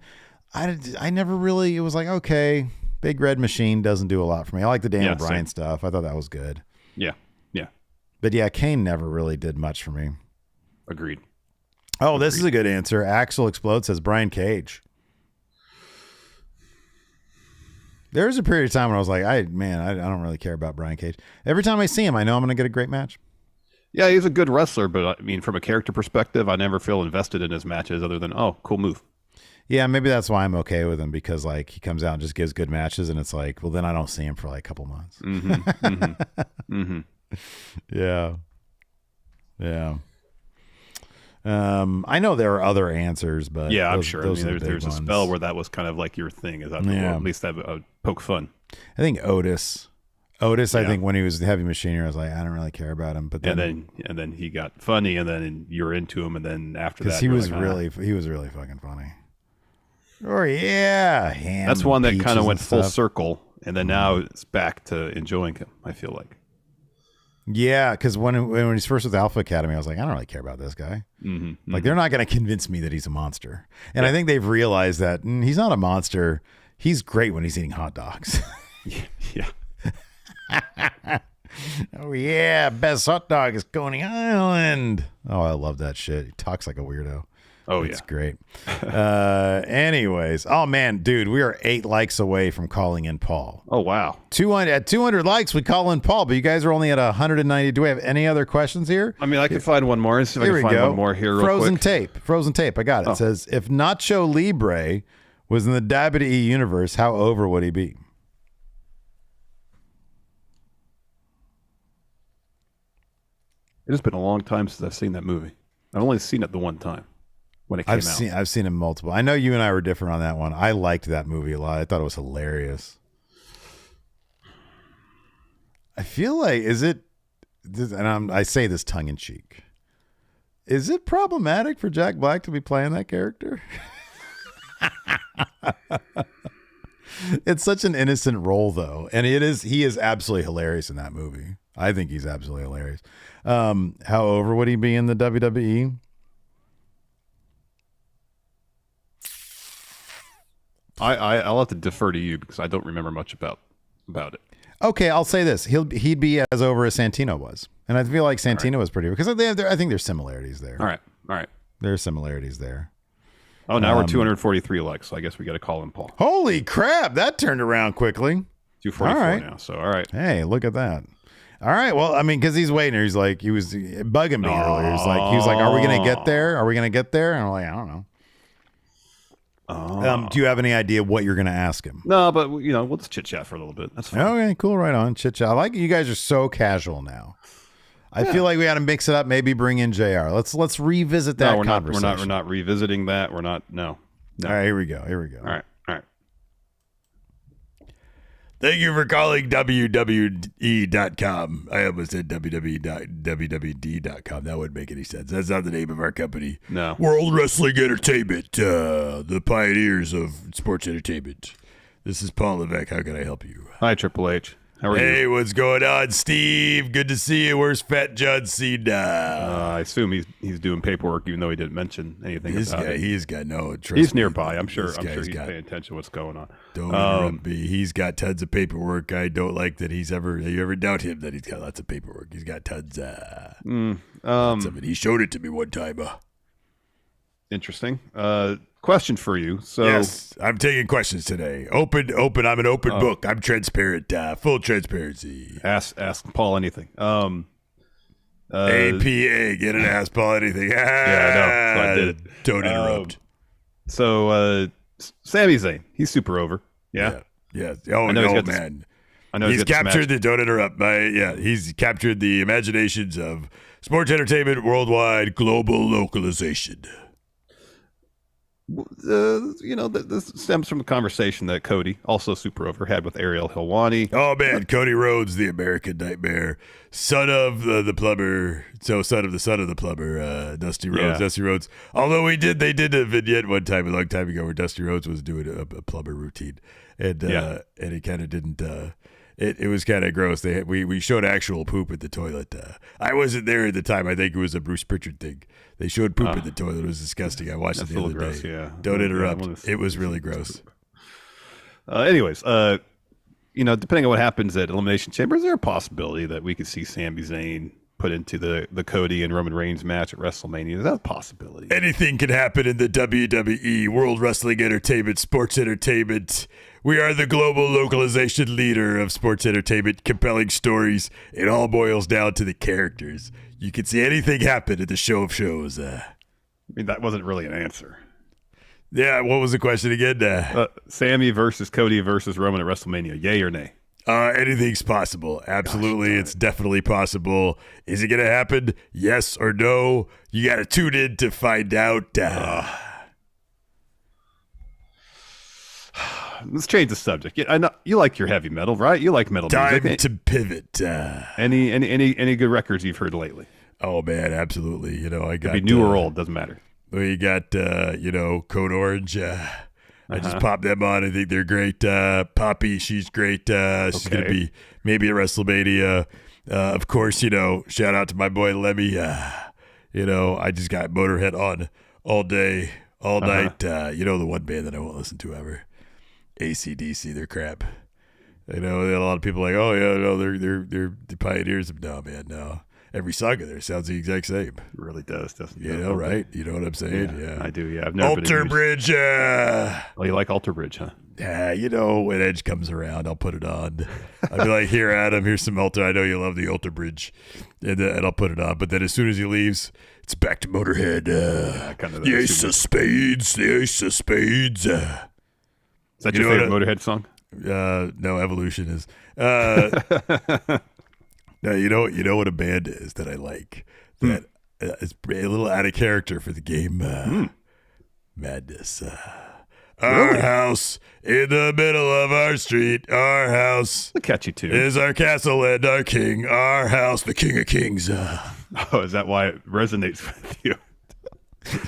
I never really, it was like, okay, Big Red Machine doesn't do a lot for me. I like the Daniel Bryan stuff. I thought that was good. Yeah. But yeah, Kane never really did much for me. Agreed. Oh, this is a good answer. Axel Explode says Brian Cage. There was a period of time when I was like, I don't really care about Brian Cage. Every time I see him, I know I'm going to get a great match. Yeah, he's a good wrestler, but I mean, from a character perspective, I never feel invested in his matches other than, oh, cool move. Yeah, maybe that's why I'm okay with him, because like he comes out and just gives good matches, and it's like, well, then I don't see him for like a couple months. Yeah. I know there are other answers, but I'm sure. I mean, there's a spell where that was kind of like your thing. Is that at least that poke fun? I think Otis. I think when he was Heavy Machinery, I was like, I don't really care about him. But then, and then he got funny, and then you're into him, and then after that, he was really fucking funny. Oh yeah, that's one that kind of went full circle, and then now it's back to enjoying him. I feel like. Yeah, because when he's first with Alpha Academy, I was like, I don't really care about this guy. Like, they're not going to convince me that he's a monster. And I think they've realized that he's not a monster. He's great when he's eating hot dogs. Yeah. Oh, yeah, best hot dog is Coney Island. Oh, I love that shit. He talks like a weirdo. Oh, it's great. Anyways, oh man, dude, we are 8 likes away from calling in Paul. Oh wow, 200 at 200 likes, we call in Paul. But you guys are only at 190. Do we have any other questions here? I mean, I can find one more. Let's see if I can find one more here. Frozen tape. I got it. It says, if Nacho Libre was in the WWE universe, how over would he be? It has been a long time since I've seen that movie. I've only seen it the one time. When it came out. I've seen it multiple. I know you and I were different on that one. I liked that movie a lot. I thought it was hilarious. I feel like, I say this tongue in cheek, is it problematic for Jack Black to be playing that character? It's such an innocent role though. And he is absolutely hilarious in that movie. I think he's absolutely hilarious. How over would he be in the WWE? I'll have to defer to you because I don't remember much about it. Okay, I'll say this: he'd be as over as Santino was, and I feel like Santino was pretty, because I think there's similarities there. All right. There's similarities there. Oh, now we're 243 likes, so I guess we got to call him Paul. Holy crap! That turned around quickly. 244 now. So all right. Hey, look at that. All right. Well, I mean, because he's waiting. He was bugging me earlier. He was like, "Are we gonna get there? Are we gonna get there?" And I'm like, "I don't know." Do you have any idea what you're gonna ask him? No, but we'll just chit chat for a little bit. That's fine. Okay, cool. Right on. Chit chat. I like it. You guys are so casual now. I feel like we got to mix it up. Maybe bring in JR. Let's revisit that conversation. We're not revisiting that. We're not. No. All right. Here we go. All right. Thank you for calling WWE.com. I almost said WWD.com. That wouldn't make any sense. That's not the name of our company. No. World Wrestling Entertainment, the pioneers of sports entertainment. This is Paul Levesque. How can I help you? Hi, Triple H. How are you? Hey, what's going on, Steve? Good to see you. Where's Fat John Cena? I assume he's doing paperwork, even though he didn't mention anything about it. He's got no. He's nearby. I'm sure he's paying attention to what's going on. Don't interrupt me. He's got tons of paperwork. I don't like that you ever doubt him that he's got lots of paperwork. He's got tons. Lots of it. He showed it to me one time. Interesting. Question for you. So yes, I'm taking questions today. Open. I'm an open book. I'm transparent. Full transparency. Ask Paul anything. APA. Get an ask Paul anything. Yeah, I know. So I did it. Don't interrupt. So Sami Zayn, he's super over. Yeah. Oh no, man. I know he's captured the. Don't interrupt. He's captured the imaginations of sports entertainment worldwide, global localization. This stems from a conversation that Cody, also super over, had with Ariel Helwani. Oh man, Cody Rhodes, the American Nightmare, son of the plumber, son of the plumber, Dusty Rhodes. Yeah. Dusty Rhodes. Although they did a vignette one time, a long time ago, where Dusty Rhodes was doing a plumber routine, and he kind of didn't. It was kind of gross. We showed actual poop at the toilet. I wasn't there at the time. I think it was a Bruce Pritchard thing. They showed poop in the toilet. It was disgusting. I watched it the other day. Yeah. Don't interrupt. It was really gross. Anyways, depending on what happens at Elimination Chamber, is there a possibility that we could see Sami Zayn put into the Cody and Roman Reigns match at WrestleMania? Is that a possibility? Anything can happen in the WWE, World Wrestling Entertainment, Sports Entertainment. We are the global localization leader of sports entertainment, compelling stories. It all boils down to the characters. You can see anything happen at the show of shows. I mean, that wasn't really an answer. Yeah, what was the question again? Sami versus Cody versus Roman at WrestleMania, yay or nay? Anything's possible. Absolutely, it's definitely possible. Is it going to happen? Yes or no? You got to tune in to find out. Let's change the subject. I know you like your heavy metal, right? You like metal music. Time to pivot. Any good records you've heard lately? Oh man, absolutely. I got Could be new or old, doesn't matter. We got Code Orange. I just popped them on. I think they're great. Poppy, she's great. She's gonna be maybe at WrestleMania. Of course, shout out to my boy Lemmy. I just got Motorhead on all day, all night. The one band that I won't listen to ever. AC/DC, they're crap. A lot of people are like, oh yeah, no, they're the pioneers of no. Every song of theirs sounds the exact same. It really does, doesn't it? Right? You know what I'm saying? Yeah. I do. Yeah, I've never Alter Bridge. Oh, you like Alter Bridge, huh? Yeah, when Edge comes around, I'll put it on. I'll be like, here, Adam, here's some Alter. I know you love the Alter Bridge, and I'll put it on. But then as soon as he leaves, it's back to Motorhead. The Ace of Spades. Is that your favorite Motorhead song? No, Evolution is. No, you know what a band is that I like that is a little out of character for the game Madness. Our house in the middle of our street. Our house. A catchy tune. Is our castle and our king. Our house, the king of kings. Oh, is that why it resonates with you?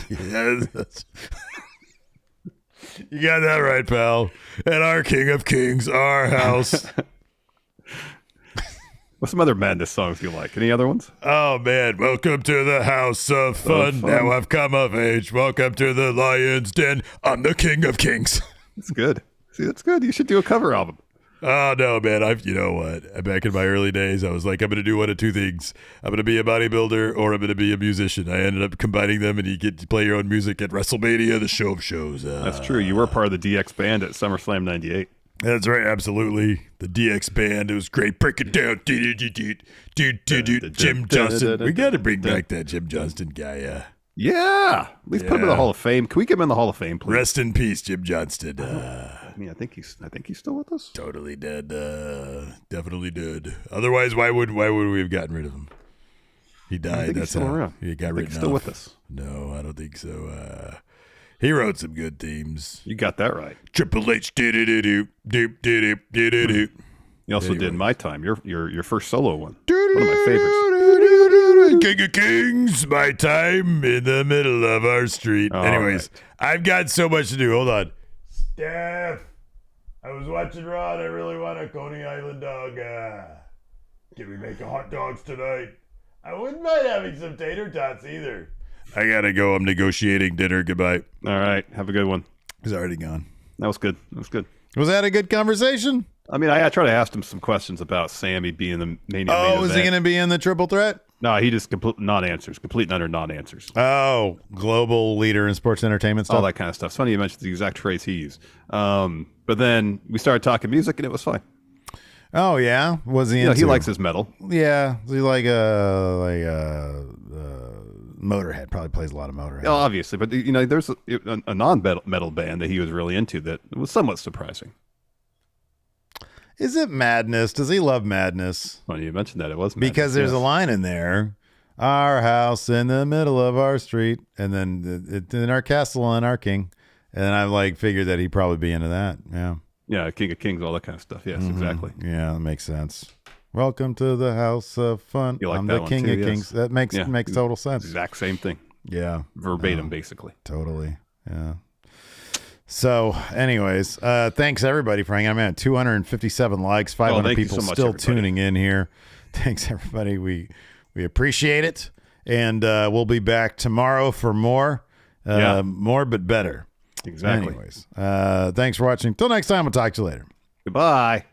Yes. You got that right, pal. And our king of kings, our house. What's some other Madness songs you like? Any other ones? Oh, man. Welcome to the house of fun. Now I've come of age. Welcome to the lion's den. I'm the king of kings. That's good. See, that's good. You should do a cover album. Oh, no, man. You know what? Back in my early days, I was like, I'm going to do one of two things. I'm going to be a bodybuilder or I'm going to be a musician. I ended up combining them, and you get to play your own music at WrestleMania, the show of shows. That's true. You were part of the DX band at SummerSlam 98. That's right, absolutely. The DX band, it was great. Break it down. Jim Johnston. We got to bring back that Jim Johnston guy. Yeah. At least put him in the Hall of Fame. Can we get him in the Hall of Fame, please? Rest in peace, Jim Johnston. I think he's still with us. Totally dead. Definitely dead. Otherwise, why would we have gotten rid of him? He died. That's still how around. he got rid of him. Still with us. No, I don't think so. He wrote some good themes. You got that right. Triple H did it. You also did My Time, your first solo one. One of my favorites. King of Kings, My Time in the middle of our street. Anyways, right. I've got so much to do. Hold on. Steph, I was watching Raw and I really want a Coney Island dog. Can we make hot dogs tonight? I wouldn't mind having some tater tots either. I gotta go. I'm negotiating dinner. Goodbye. All right. Have a good one. He's already gone. That was good. Was that a good conversation? I mean, I tried to ask him some questions about Sami being the main Oh, event. is he going to be in the triple threat? No, he just complete non-answers. Complete and utter non-answers. Oh, global leader in sports entertainment stuff? All that kind of stuff. It's funny you mentioned the exact phrase he used. But then we started talking music, and it was fine. Oh, yeah? Was he into? He likes his metal. Yeah. Is he like Motorhead? Probably plays a lot of Motorhead. Oh, obviously. But, there's a non-metal band that he was really into that was somewhat surprising. Is it Madness? Does he love Madness? Well, you mentioned that. It was Madness. Because there's a line in there. Our house in the middle of our street. And then in our castle and our king. And I figured that he'd probably be into that. Yeah. Yeah, King of Kings, all that kind of stuff. Yes, exactly. Yeah, that makes sense. Welcome to the house of fun. You like I'm that the one king too, of yes. kings. That makes total sense. Exact same thing. Yeah. Verbatim, basically. Totally. Yeah. So, anyways, thanks everybody for hanging out. Man, 257 likes, 500 people so much, still everybody. tuning in here. Thanks everybody. We appreciate it, and we'll be back tomorrow for more, more but better. Exactly. Anyways, thanks for watching. Till next time, we'll talk to you later. Goodbye.